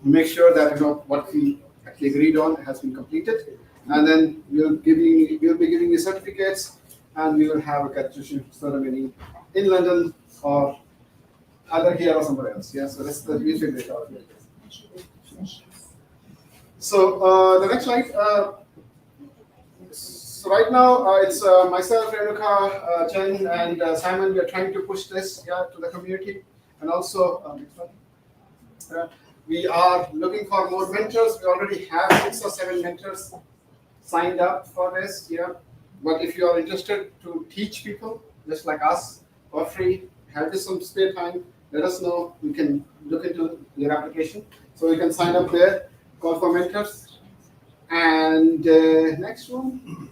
Make sure that what we actually agreed on has been completed, and then we'll be giving you certificates, and we will have a graduation ceremony in London or either here or somewhere else. Yeah. So that's the music they talk about. So the next slide. So right now it's myself, Renuka, Jen, and Simon. We are trying to push this to the community, and also we are looking for more mentors. We already have 6 or 7 mentors signed up for this. Yeah, but if you are interested to teach people, just like us, for free. Have you some spare time? Let us know. We can look into your application. So you can sign up there, call for mentors. And next one.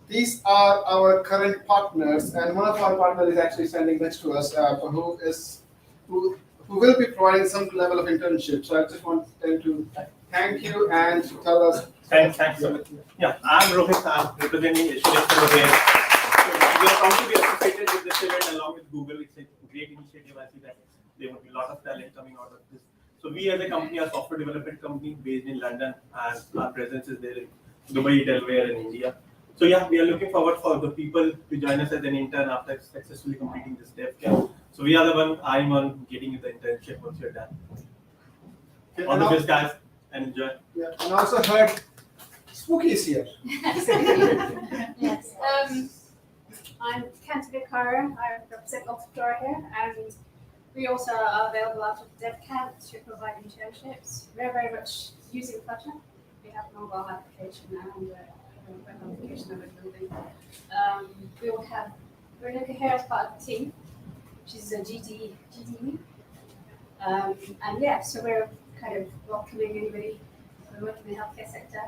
These are our current partners, and one of our partners is actually standing next to us, who will be providing some level of internship. So I just want them to thank you and to tell us. Thanks, Sumith. Yeah, I'm Rohit. I'm representing students over here. So we are proud to be associated with this event along with Google. It's a great initiative. I see that there will be a lot of talent coming out of this. So we as a company are a software development company based in London, and our presence is there in Dubai, Delaware, and India. So yeah, we are looking forward for the people to join us as an intern after successfully completing this Devcamp. So we are the one eyeing on getting you the internship once you're done. Okay, All the best, guys, and enjoy. Yeah, and also heard Spooky is here. Yes. I'm Cantabile Cara. I represent Offshore here, and we also are available after Devcamp to provide internships. We're very much using Flutter. We have a mobile application now and a web application that we're building. We will have Renuka here as part of the team. She's a GDE. And yeah, so we're kind of welcoming anybody. We're working in the healthcare sector.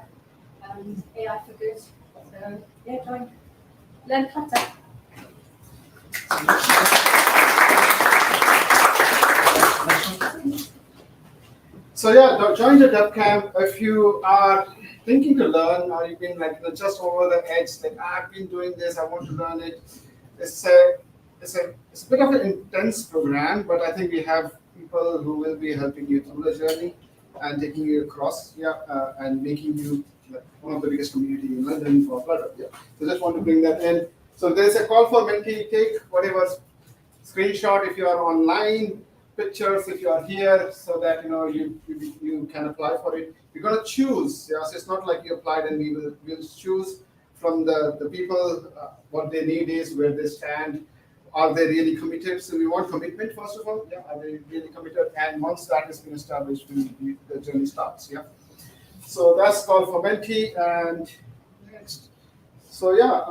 AI for good. So yeah, learn Flutter. So yeah, join the Devcamp if you are thinking to learn, or you've been like just over the edge, like I've been doing this, I want to learn it. It's a bit of an intense program, but I think we have people who will be helping you through the journey and taking you across, and making you like one of the biggest community in London for Flutter. Yeah. So just want to bring that in. So there's a call for mentee. Take whatever screenshot if you are online, pictures if you are here, so that you can apply for it. We're gonna choose. Yeah, so it's not like you applied and we'll choose from the people what their need is, where they stand. Are they really committed? So we want commitment first of all. Yeah, are they really committed? And once that has been established, the journey starts. Yeah. So that's called for mentee. And next. So yeah,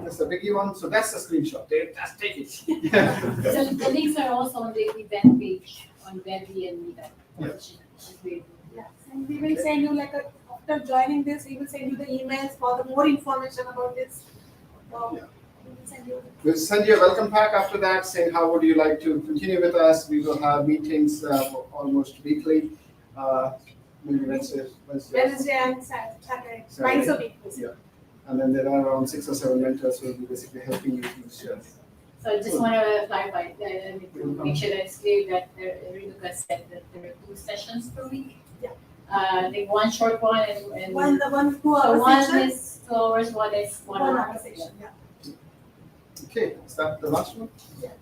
that's a biggie one. So that's the screenshot. Just take it. Yeah. So the links are also on the event page on Webby and Meetup. Yeah, and we will send you after joining this, we will send you the emails for the more information about this. We'll send you a welcome pack after that, saying how would you like to continue with us. We will have meetings almost weekly, maybe Wednesday and Saturday, twice a week. Yeah, and then there are around 6 or 7 mentors who will be basically helping you to share. So I just want to clarify, make sure that it's clear that Renuka said that there are 2 sessions per week. Yeah. I think one short one and One 2 so hour one session. is 2 hours, one is 1 hour. hour session. Yeah. Okay, is that the last one? Yeah.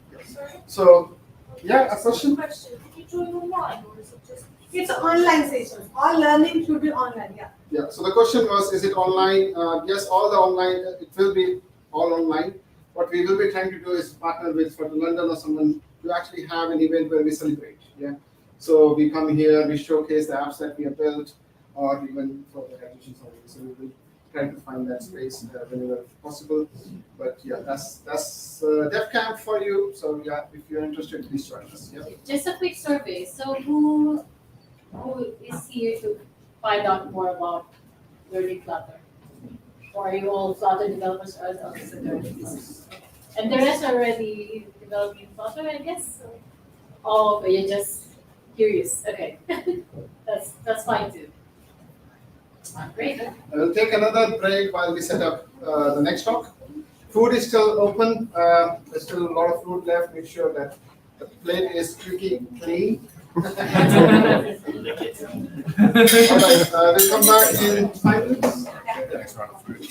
So, yeah, a question? Question: Can you join online, or is it just? It's an online session. All learning should be online. Yeah. Yeah, so the question was, is it online? Yes, all the online, it will be all online. What we will be trying to do is partner with Flutter London or someone to actually have an event where we celebrate. Yeah. So we come here, we showcase the apps that we have built, or even for the graduation ceremony. So we will try to find that space whenever possible. But yeah, that's Devcamp for you. So yeah, if you're interested, please join us. Yeah. Just a quick survey. So who is here to find out more about learning Flutter? Or are you all Flutter developers or also learning this? And the rest are already developing Flutter, I guess? Oh, but you're just curious. Okay. that's fine too. Great. I will take another break while we set up the next talk. Food is still open. There's still a lot of food left. Make sure that the plate is squeaky clean. All right, we'll come back in 5 minutes. The next round of food.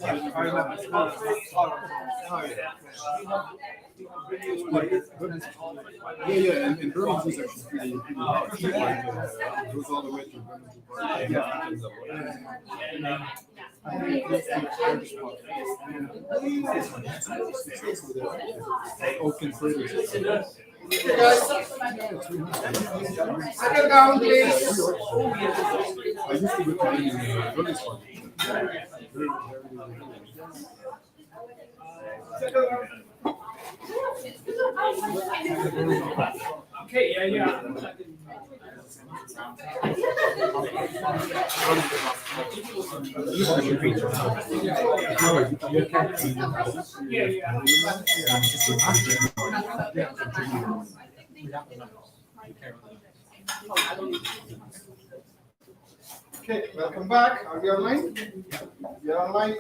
Yeah, and Burmese is actually pretty hard. It goes all the way to Burmese Park. Open Traitors. Settle down, please. I used to go to Burmese Park. Okay, yeah. Okay, welcome back. Are we online? We are online.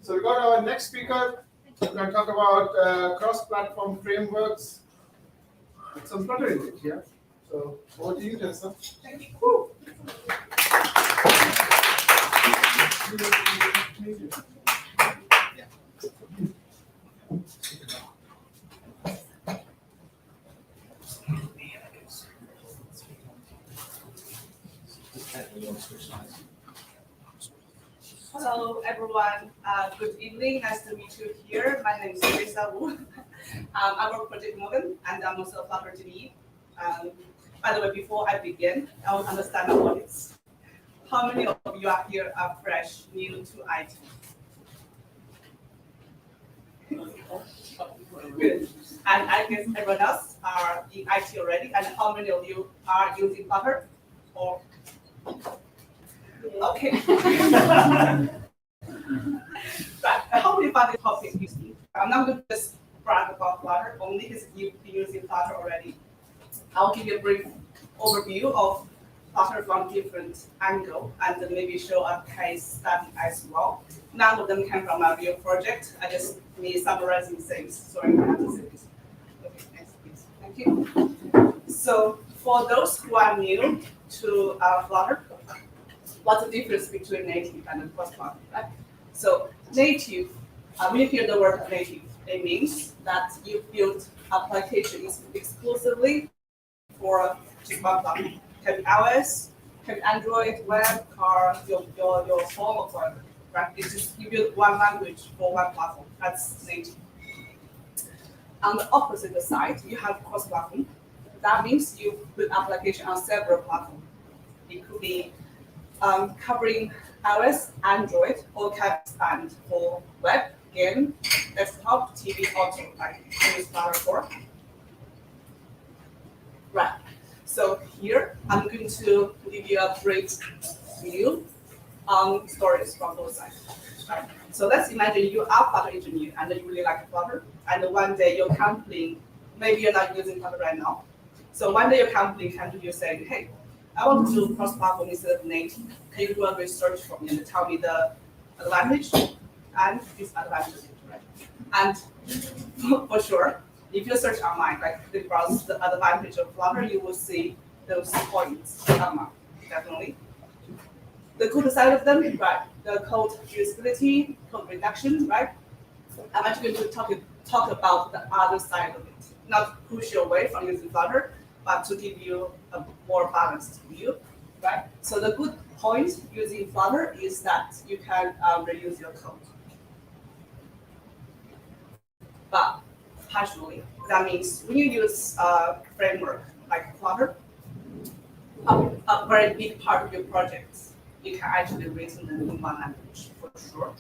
So we got our next speaker. We're going to talk about cross-platform frameworks with some Flutter in it. Yeah. So over to you, Teresa. Thank you. Woo. Hello, everyone. Good evening. Nice to meet you here. My name is Teresa Wu. I work for GDGLondon, and I'm also a Flutter lead. By the way, before I begin, I want to understand what it's. How many of you are here are fresh, new to IT? Good. And I guess everyone else are in IT already. And how many of you are using Flutter? Or okay. Right. How many Flutter topics you see? I'm not going to just brag about Flutter only because you've been using Flutter already. I'll give you a brief overview of Flutter from different angle and then maybe show a case study as well. None of them came from a real project. I just me summarizing things. Sorry, I have to say this. Okay, next please. Thank you. So for those who are new to Flutter, what's the difference between native and cross-platform, right? So native, when you hear the word native, it means that you build applications exclusively for just one platform. Can be iOS, can be Android, web, car, your phone or whatever, right? It's just you build one language for one platform. That's native. On the opposite side, you have cross-platform. That means you build application on several platforms. It could be covering iOS, Android, or can expand for web, game, desktop, TV, auto, like use Flutter for. Right. So here I'm going to give you a brief view on stories from both sides. Right. So let's imagine you are Flutter engineer and you really like Flutter, and one day your company, maybe you're not using Flutter right now. So one day your company comes to you saying, hey, I want to do cross-platform instead of native. Can you do a research for me and tell me the advantage and disadvantage, right? And for sure, if you search online, like browse the advantage of Flutter, you will see those points come up, definitely. The good side of them, right? The code usability, code reduction, right? I'm actually going to talk about the other side of it. Not push you away from using Flutter, but to give you a more balanced view, right? So the good point using Flutter is that you can reuse your code. But partially, that means when you use a framework like Flutter, a very big part of your project, you can actually written them in one language for sure.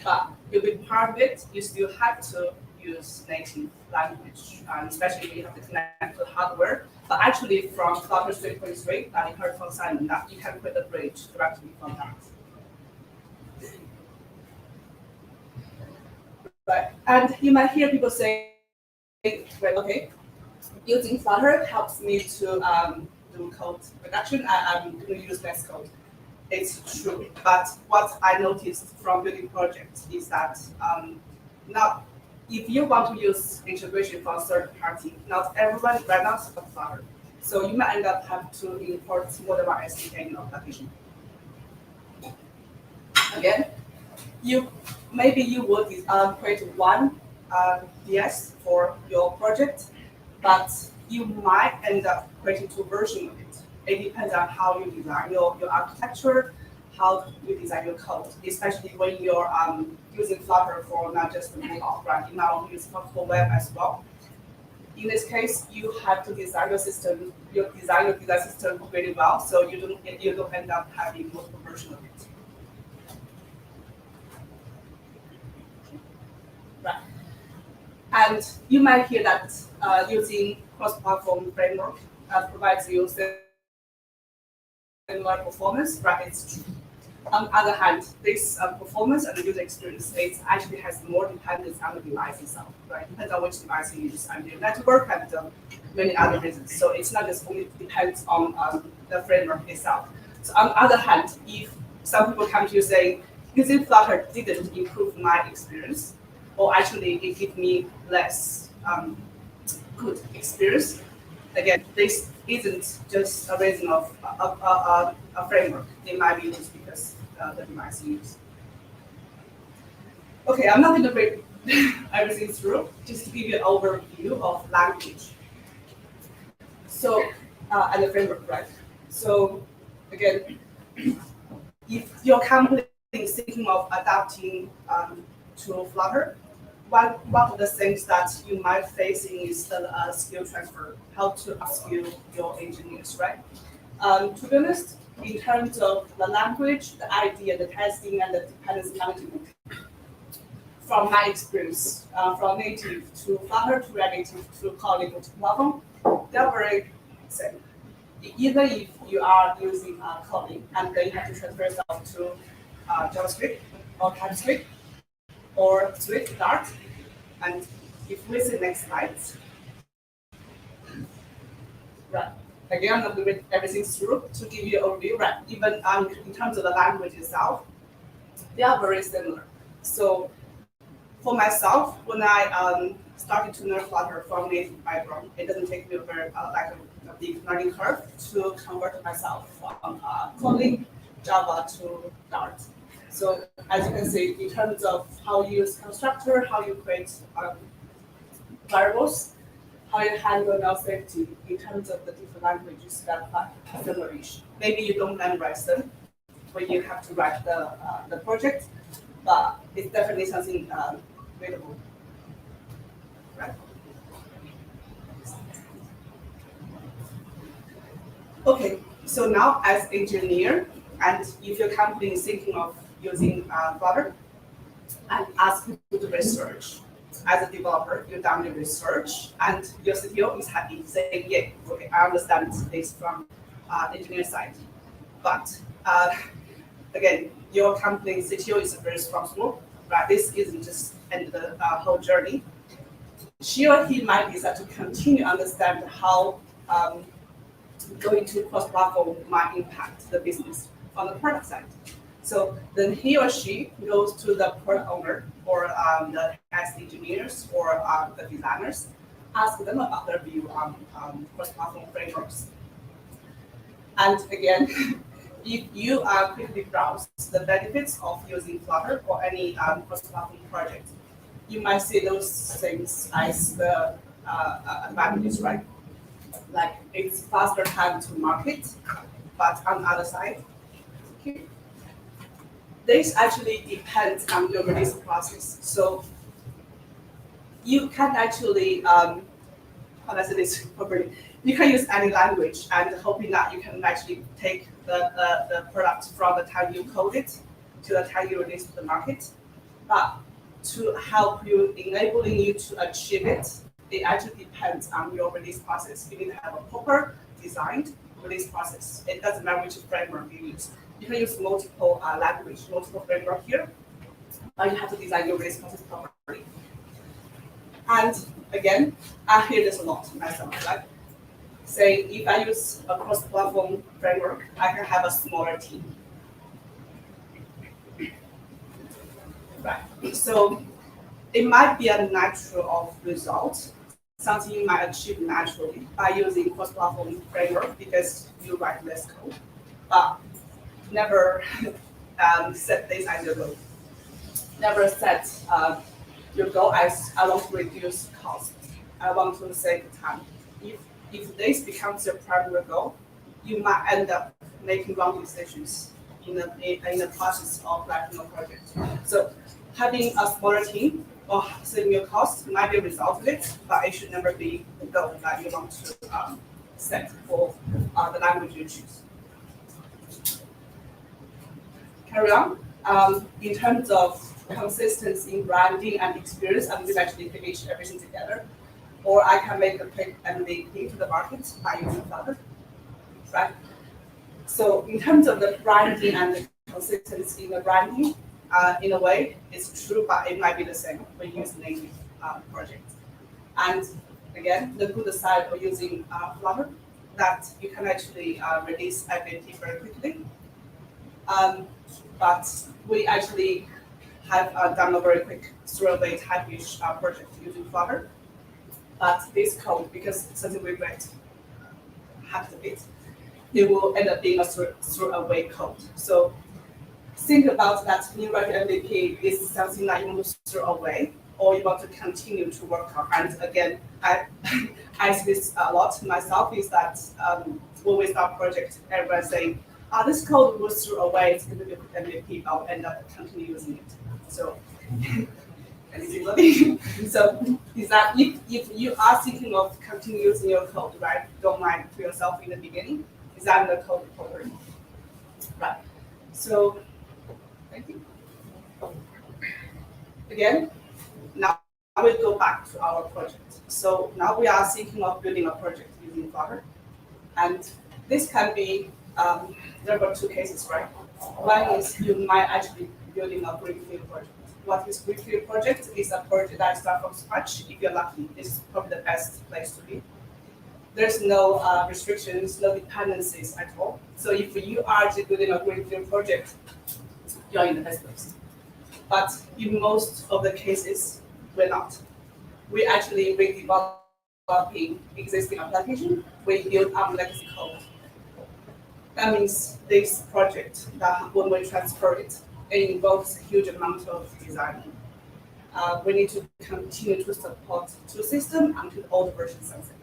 But a big part of it, you still have to use native language, especially when you have to connect to hardware. But actually, from Flutter 3.3, that you heard from Simon, that you can create a bridge directly from that. Right. And you might hear people say, well, okay, using Flutter helps me to do code reduction. I'm going to use less code. It's true. But what I noticed from building projects is that now, if you want to use integration from a third party, not everyone right now supports Flutter. So you might end up having to import more than one SDK in your application. Again, you maybe you would create one DS for your project, but you might end up creating two versions of it. It depends on how you design your architecture, how you design your code, especially when you're using Flutter for not just the mobile, right? You now use Flutter for web as well. In this case, you have to design your system, design system really well, so you don't end up having multiple versions of it. Right. And you might hear that using cross-platform framework provides you similar performance, right? It's true. On the other hand, this performance and the user experience, it actually has more dependence on the device itself, right? Depends on which device you use and your network and many other reasons. So it's not just only depends on the framework itself. So on the other hand, if some people come to you saying, using Flutter didn't improve my experience, or actually it gave me less good experience, again, this isn't just a reason of a framework. It might be just because the device you use. Okay, I'm not going to read everything through, just to give you an overview of language. So, and the framework, right? So, again, if your company is thinking of adapting to Flutter, one of the things that you might facing is the skill transfer, how to upskill your engineers, right? To be honest, in terms of the language, the idea, the testing, and the dependency management, from my experience, from native to Flutter to native to Collab to platform, they're very same. Even if you are using Collab and then you have to transfer yourself to JavaScript or TypeScript or Swift, Dart, and if we see next slides, right. Again, I'm not going to read everything through to give you an overview, right? Even in terms of the language itself, they are very similar. So for myself, when I started to learn Flutter from native background, it doesn't take me a very like a big learning curve to convert myself from Collab, Java to Dart. So as you can see, in terms of how you use constructor, how you create variables, how you handle null safety in terms of the different languages that are similar-ish. Maybe you don't memorize them when you have to write the project, but it's definitely something readable. Right? Okay, so now as engineer, and if your company is thinking of using Flutter, and ask you to research. As a developer, you've done your research, and your CTO is happy, saying, yeah, okay, I understand this from engineer side. But again, your company CTO is very responsible, right? This isn't just end the whole journey. She or he might decide to continue to understand how going to cross-platform might impact the business on the product side. So then he or she goes to the product owner or the test engineers or the designers, ask them about their view on cross-platform frameworks. And again, if you quickly browse the benefits of using Flutter or any cross-platform project, you might see those things as the advantages, right? Like it's faster time to market, but on the other side, this actually depends on your release process. So you can actually, how do I say this properly? You can use any language and hoping that you can actually take the product from the time you code it to the time you release to the market. But to help you, enabling you to achieve it, it actually depends on your release process. You need to have a proper designed release process. It doesn't matter which framework you use. You can use multiple language, multiple framework here, but you have to design your release process properly. And again, I hear this a lot myself, right? Say, if I use a cross-platform framework, I can have a smaller team. Right. So it might be a natural result, something you might achieve naturally by using cross-platform framework because you write less code. But never set this as your goal. never set your goal as I want to reduce cost. I want to save time. If this becomes your primary goal, you might end up making wrong decisions in the process of writing a project. So having a smaller team or saving your costs might be a result of it, but it should never be the goal that you want to set for the language you choose. Carry on. In terms of consistency in branding and experience, I'm going to actually finish everything together. Or I can make a quick MVP to the market by using Flutter, right? So in terms of the branding and the consistency in the branding, in a way, it's true, but it might be the same when you use native projects. And again, the good side of using Flutter, that you can actually release MVP very quickly. But we actually have done a very quick throwaway type-ish project using Flutter. But this code, because it's something we read half a bit, it will end up being a throwaway code. So think about that when you write an MVP, is something that you want to throw away or you want to continue to work on. And again, I see this a lot myself, is that when we start project, everyone's saying, this code was thrown away, it's going to be an MVP, I'll end up continue using it. So, so is that if you are thinking of continue using your code, right, don't mind to yourself in the beginning, design the code properly. Right. So, thank you. Again, now I will go back to our project. So now we are thinking of building a project using Flutter. And this can be, there were two cases, right? One is you might actually be building a greenfield project. What is greenfield project? Is a project that starts from scratch. If you're lucky, this is probably the best place to be. There's no restrictions, no dependencies at all. So if you are actually building a greenfield project, you're in the best place. But in most of the cases, we're not. We actually redeveloping existing application, we build up legacy code. That means this project, that when we transfer it, it involves a huge amount of design. We need to continue to support two systems until all the versions sunset.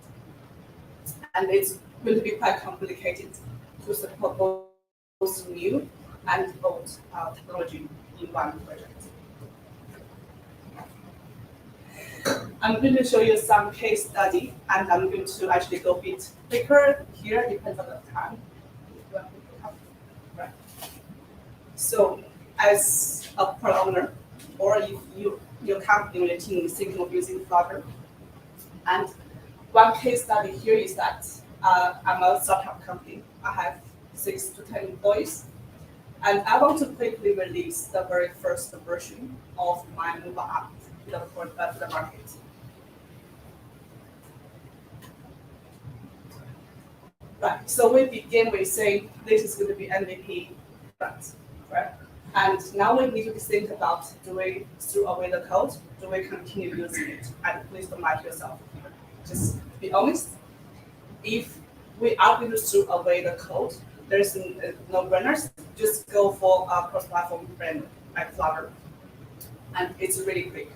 And it's going to be quite complicated to support both new and old technology in one project. I'm going to show you some case study, and I'm going to actually go a bit quicker here, depends on the time. Right. So, as a product owner, or if your company or your team is thinking of using Flutter, and one case study here is that I'm a startup company. I have 6 to 10 employees, and I want to quickly release the very first version of my mobile app to the market. Right, so we begin with saying this is going to be MVP, right? And now we need to think about, do we throw away the code? Do we continue using it? And please don't lie to yourself. Just be honest. If we are going to throw away the code, there's no runners. Just go for a cross-platform framework like Flutter. And it's really quick.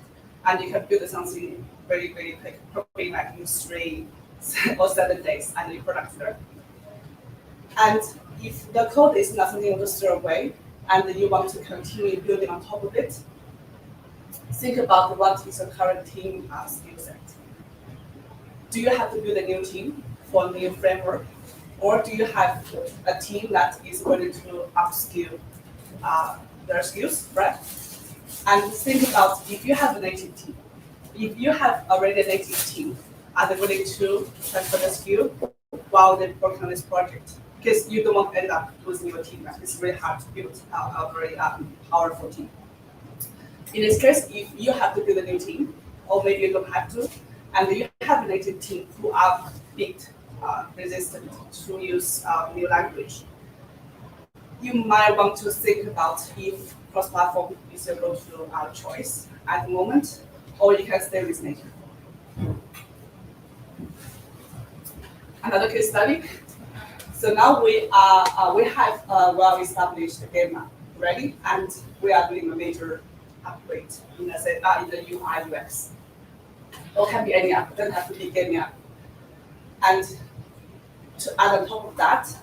And you can build something very, very quick, probably like in 3 or 7 days, and you product there. And if the code is not something you want to throw away, and you want to continue building on top of it, think about what is your current team skill set. Do you have to build a new team for a new framework? Or do you have a team that is willing to upskill their skills, right? And think about if you have a native team. If you have already a native team, are they willing to transfer the skill while they work on this project? Because you don't want to end up losing your team. Right? It's really hard to build a very powerful team. In this case, if you have to build a new team, or maybe you don't have to, and you have a native team who are a bit resistant to use new language, you might want to think about if cross-platform is your go-to choice at the moment, or you can stay with native. Another case study. So now we have a well-established game ready, and we are doing a major upgrade in the UI UX. Or can be any app, doesn't have to be any app. And to add on top of that,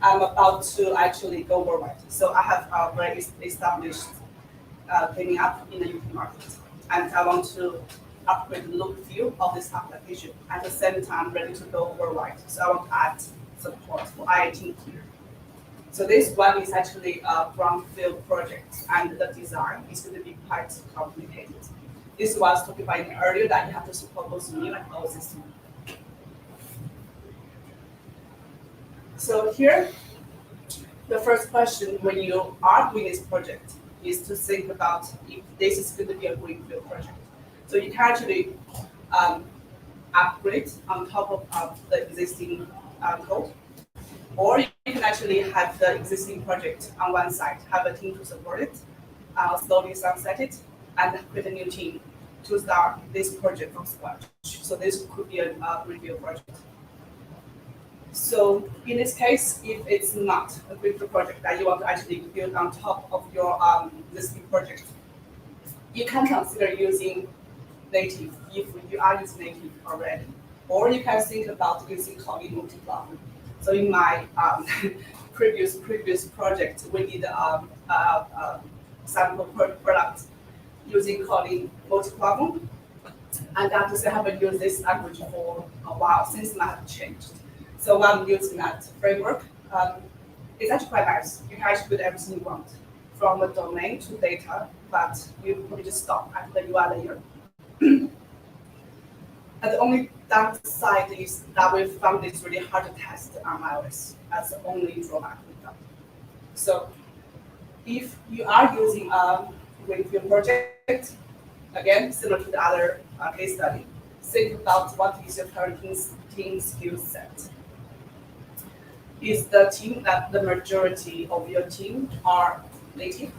I'm about to actually go worldwide. So I have already established gaming app in the UK market, and I want to upgrade the look and feel of this application. At the same time, ready to go worldwide. So I want to add support for IIT here. So this one is actually a brownfield project, and the design is going to be quite complicated. This was talking about earlier that you have to support both new and old systems. So here, the first question when you are doing this project is to think about if this is going to be a greenfield project. So you can actually upgrade on top of the existing code, or you can actually have the existing project on one side, have a team to support it, slowly sunset it, and create a new team to start this project from scratch. So this could be a greenfield project. So in this case, if it's not a greenfield project that you want to actually build on top of your existing project, you can consider using native if you are using native already, or you can think about using Collab multi-platform. So in my previous project, we did sample product using Collab multi-platform, and that is I haven't used this language for a while since I have changed. So I'm using that framework. It's actually quite nice. You can actually put everything you want, from the domain to data, but you probably just stop at the UI layer. And the only downside is that we found it's really hard to test on iOS. That's the only drawback with that. So if you are using a greenfield project, again, similar to the other case study, think about what is your current team skill set. Is the team that the majority of your team are native?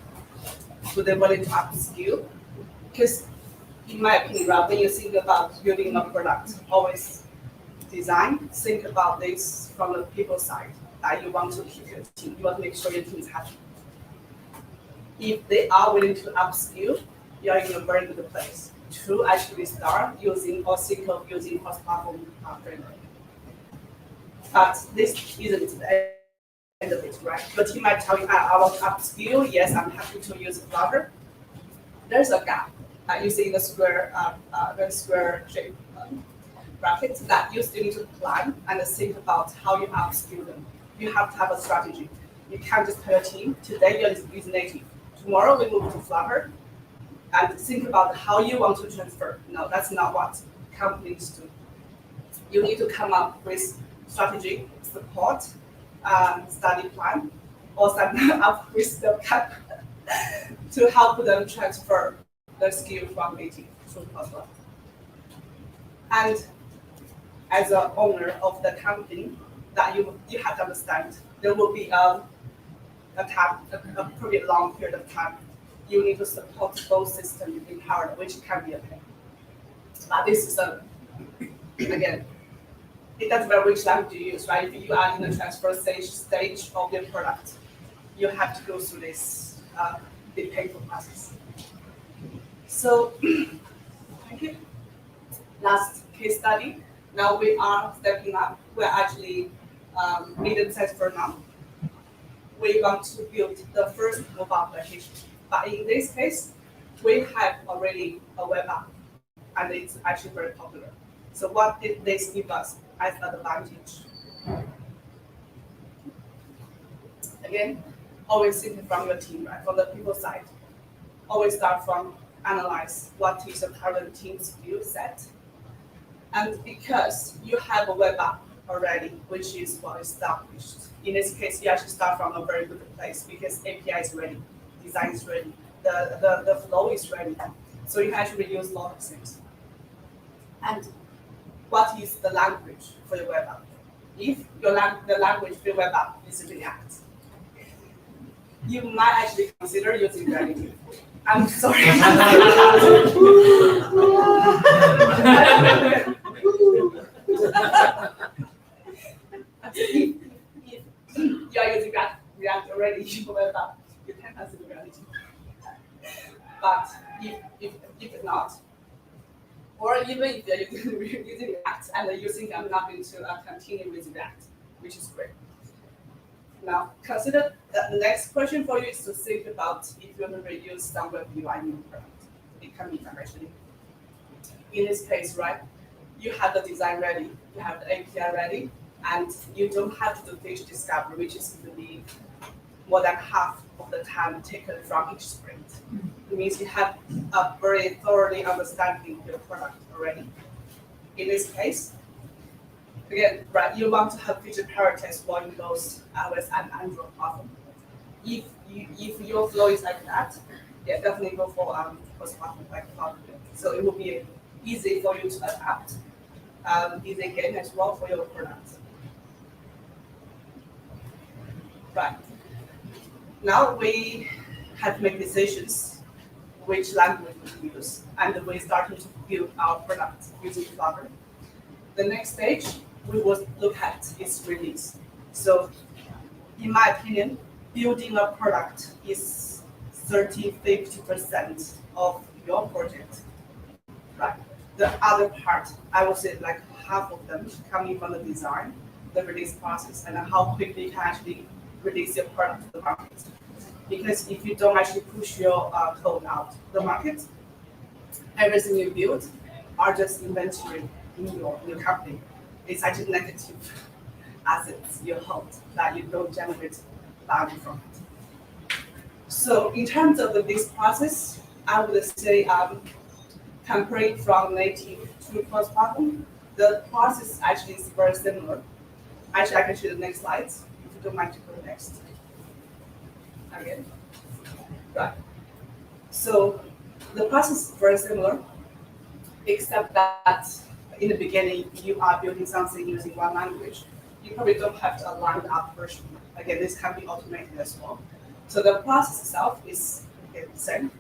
So they're willing to upskill? Because in my opinion, right, when you think about building a product, always think about this from the people side, that you want to keep your team, you want to make sure your team is happy. If they are willing to upskill, you are in a very good place to actually start using or think of using cross-platform framework. But this isn't the end of it, right? The team might tell you, I want to upskill, yes, I'm happy to use Flutter. There's a gap. You see the square shape brackets that you still need to plan and think about how you upskill them. You have to have a strategy. You can't just tell your team, today you're using native. Tomorrow we move to Flutter, and think about how you want to transfer. No, that's not what companies do. You need to come up with strategy, support, study plan, or start up with the cap to help them transfer the skill from native to Flutter. And as an owner of the company, that you have to understand, there will be a pretty long period of time you need to support both systems in parallel, which can be a pain. But this is again, it doesn't matter which language you use, right? If you are in the transfer stage of your product, you have to go through this big painful process. So, thank you. Last case study. Now we are stepping up. We're actually medium-sized for now. We want to build the first mobile application. But in this case, we have already a web app, and it's actually very popular. So what did this give us as an advantage? Again, always thinking from your team, right? From the people side. Always start from analyze what is the current team skill set. And because you have a web app already, which is well established, in this case, you actually start from a very good place because API is ready, design is ready, the flow is ready. So you can actually use a lot of things. And what is the language for your web app? If the language for your web app is React, you might actually consider using Trinity. I'm sorry. If you are using React already, you can consider Trinity. But if not, or even if you're using React and you think I'm not going to continue with React, which is great. Now, consider that the next question for you is to think about if you want to reuse some web UI in your product. It can be done actually. In this case, right, you have the design ready, you have the API ready, and you don't have to do feature discovery, which is going to be more than half of the time taken from each sprint. It means you have a very thoroughly understanding your product already. In this case, again, right, you want to have feature priorities for both iOS and Android platform. If your flow is like that, yeah, definitely go for cross-platform like Flutter. So it will be easy for you to adapt, easy again as well for your product. Right. Now we have to make decisions which language we use, and we're starting to build our product using Flutter. The next stage we will look at is release. So in my opinion, building a product is 30–50% of your project. Right. The other part, I would say like half of them coming from the design, the release process, and how quickly you can actually release your product to the market. Because if you don't actually push your code out to the market, everything you build are just inventory in your company. It's actually negative assets you hold that you don't generate value from it. So in terms of this process, I would say comparing from native to cross-platform, the process actually is very similar. Actually, I can show you the next slides, if you don't mind to go next. Again. Right. So the process is very similar, except that in the beginning, you are building something using one language. You probably don't have to align the app version. Again, this can be automated as well. So the process itself is the same.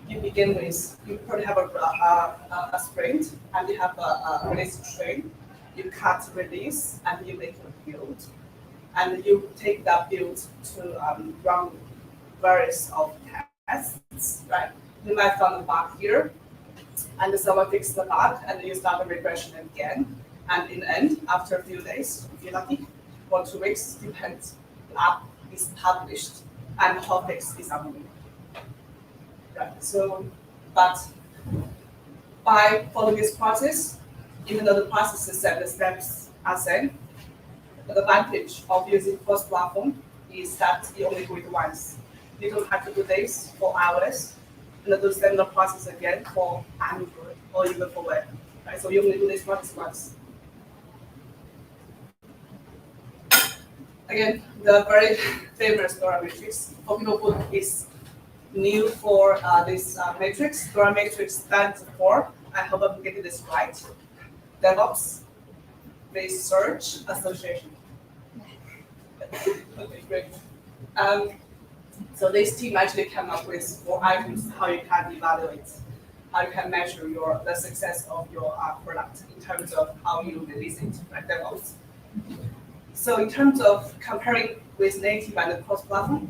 You begin with, you probably have a sprint, and you have a release train. You cut release, and you make a build. And you take that build to run various of tests, right? You might find a bug here, and someone fixes the bug, and then you start the regression again. And in the end, after a few days, if you're lucky, 1 to 2 weeks, depends, the app is published and hotfix is available. Right. So, but by following this process, even though the process is set, the steps are same, the advantage of using cross-platform is that you only do it once. You don't have to do this for iOS, and do similar process again for Android or even for web. Right? So you only do this once. Again, the very famous Dora matrix. For people who is new for this matrix, Dora matrix stands for, I hope I'm getting this right, DevOps Research Association. Okay, great. So this team actually came up with 4 items how you can evaluate, how you can measure the success of your product in terms of how you release it, like DevOps. So in terms of comparing with native and cross-platform,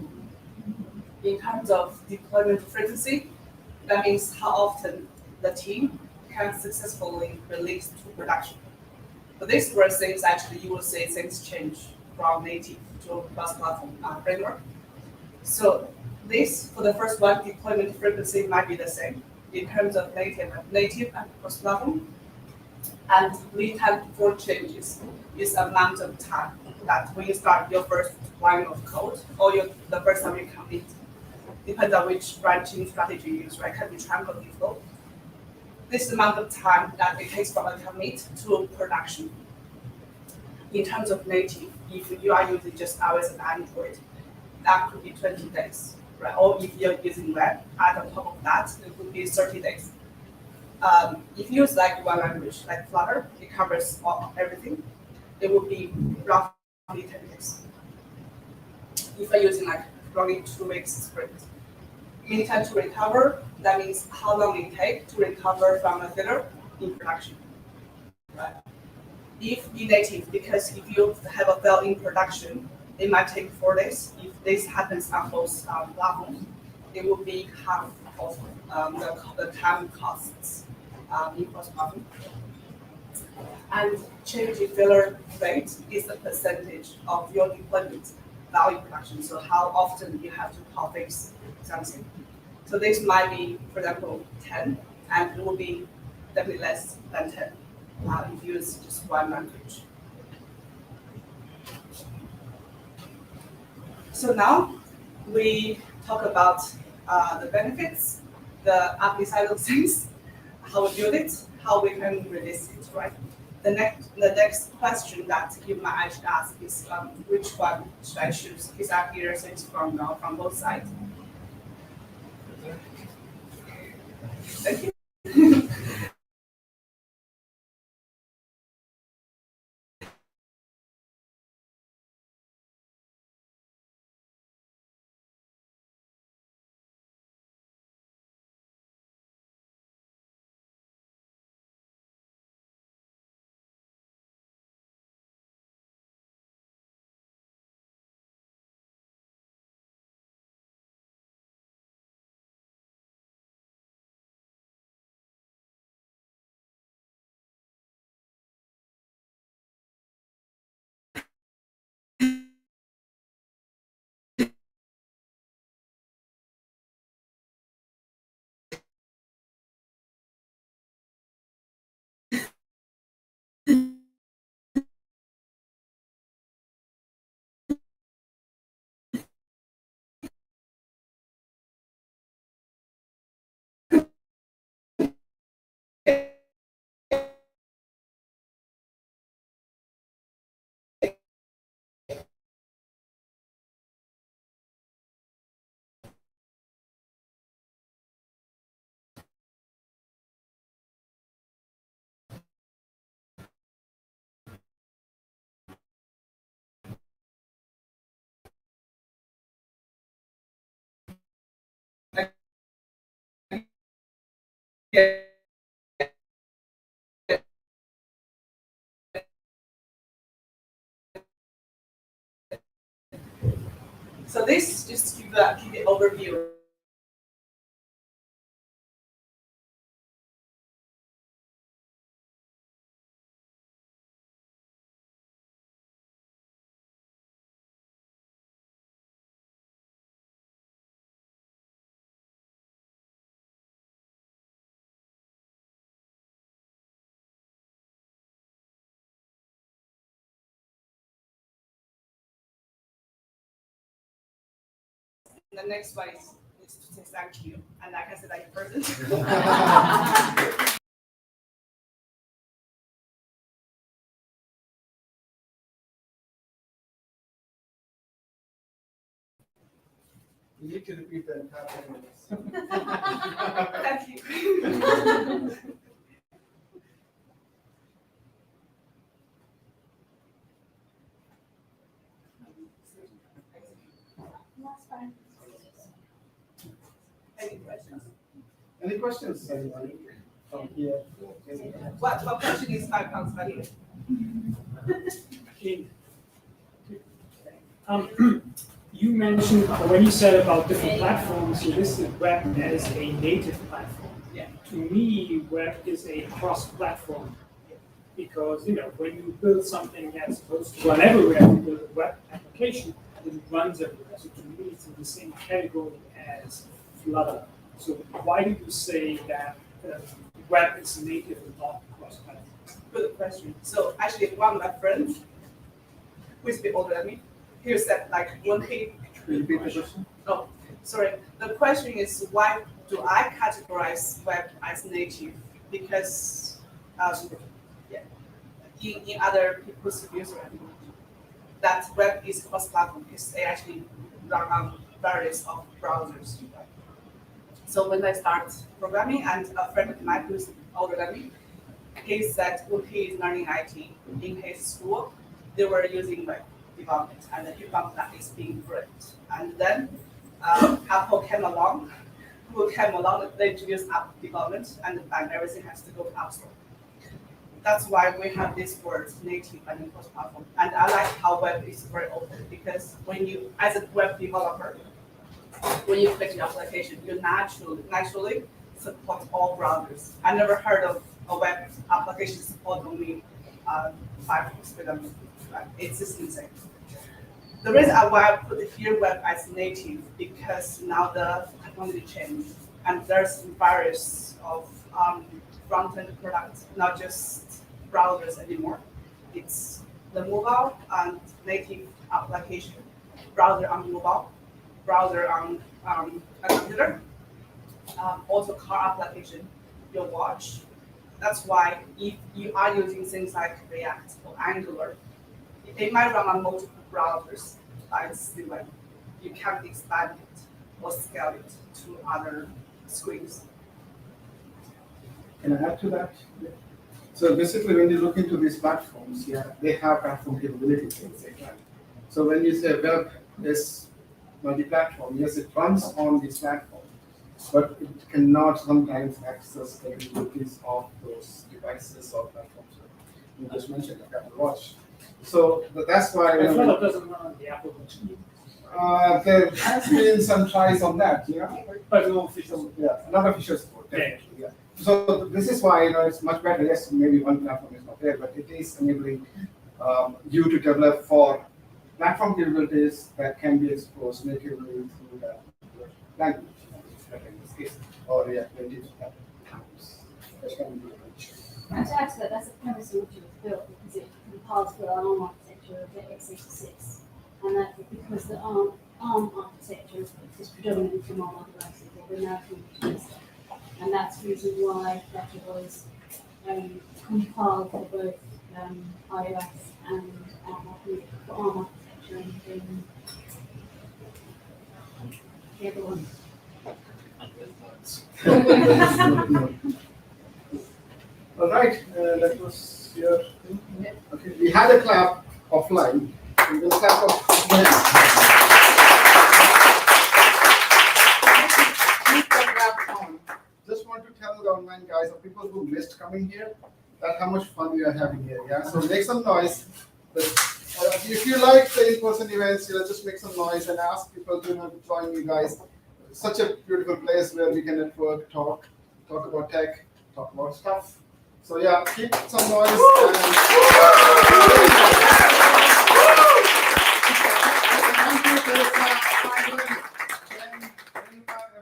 in terms of deployment frequency, that means how often the team can successfully release to production. So these were things actually you will see things change from native to cross-platform framework. So this, for the first one, deployment frequency might be the same in terms of native and cross-platform. And lead time for changes is amount of time that when you start your first line of code or the first time you commit, depends on which branching strategy you use, right? Can be triangle flow. This amount of time that it takes from a commit to production. In terms of native, if you are using just iOS and Android, that could be 20 days, right? Or if you're using web, add on top of that, it would be 30 days. If you use like one language, like Flutter, it covers everything. It would be roughly 10 days. If you're using like running 2 weeks sprint, mean time to recover, that means how long it takes to recover from a failure in production. Right? If in native, because if you have a fail in production, it might take 4 days. If this happens on both platforms, it will be half of the time costs in cross-platform. And change in failure rate is the percentage of your deployment value production. So how often you have to fix something. So this might be, for example, 10, and it will be definitely less than 10 if you use just one language. So now we talk about the benefits, the ugly side of things, how we build it, how we can release it, right? The next question that you might actually ask is which one should I choose? Is that here things from both sides? Thank you. So this just give the overview. The next one is to say thank you, and I can say that in person. You need to repeat the entire 10 minutes. Thank you. That's fine. Any questions? Any questions, anybody? From here? What question is £5 value? You mentioned when you said about different platforms, you listed web as a native platform. Yeah. To me, web is a cross-platform because when you build something that's supposed to run everywhere, you build a web application and it runs everywhere. So to me, it's in the same category as Flutter. So why do you say that web is native and not cross-platform? Good question. So actually, one of my friends, who is a bit older than me, he said like one thing. Repeat the question. Oh, sorry. The question is why do I categorize web as native? Because in other people's views, that web is cross-platform because they actually run on various of browsers. So when I start programming, and a friend of mine who's older than me, he said when he is learning IT in his school, they were using web development, and he found that it's being great. And then Apple came along, they introduced app development, and everything has to go to App Store. That's why we have this word native and cross-platform. And I like how web is very open because when you, as a web developer, when you click the application, you naturally support all browsers. I never heard of a web application support only Firefox with them. It's just insane. The reason why I put here web as native because now the technology changed and there's various of front-end products, not just browsers anymore. It's the mobile and native application, browser on mobile, browser on a computer, also car application, your watch. That's why if you are using things like React or Angular, it might run on multiple browsers, but still you can't expand it or scale it to other screens. Can I add to that? So basically, when you look into these platforms, they have platform capabilities at the same time. So when you say web is multi-platform, yes, it runs on this platform, but it cannot sometimes access the capabilities of those devices or platforms. You just mentioned the Apple Watch. So that's why. Flutter doesn't run on the Apple Watch. There has been some tries on that, But no official. Not official support, definitely, So this is why it's much better. Yes, maybe one platform is not there, but it is enabling you to develop for platform capabilities that can be exposed natively through the language, in this case, or React Native platforms. That can be rich. And to add to that, that's the premise on which it was built because it compiles for the ARM architecture of the x86. And that because the ARM architecture is predominantly from mobile devices, we're now coming to. And that's the reason why Flutter was compiled for both iOS and for ARM architecture and the other one. All right, that was your thing. Okay, we had a clap offline. We will clap offline. Just want to tell the online guys or people who missed coming here that how much fun we are having here. So make some noise. If you like the in-person events, just make some noise and ask people to join you guys. It's such a beautiful place where we can network, talk about tech, talk about stuff. So keep some noise. Thank you, Teresa,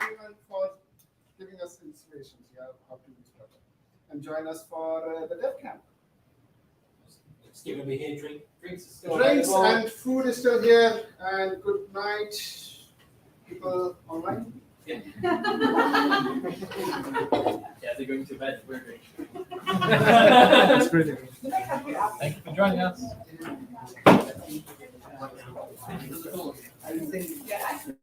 everyone for giving us inspirations how to use Flutter. And join us for the Devcamp. It's going to be here. Drinks is still Drinks available. and food is still here. And good night, people online. Yeah, they're going to bed. We're drinking. That's great. Thank you for joining us. Yeah,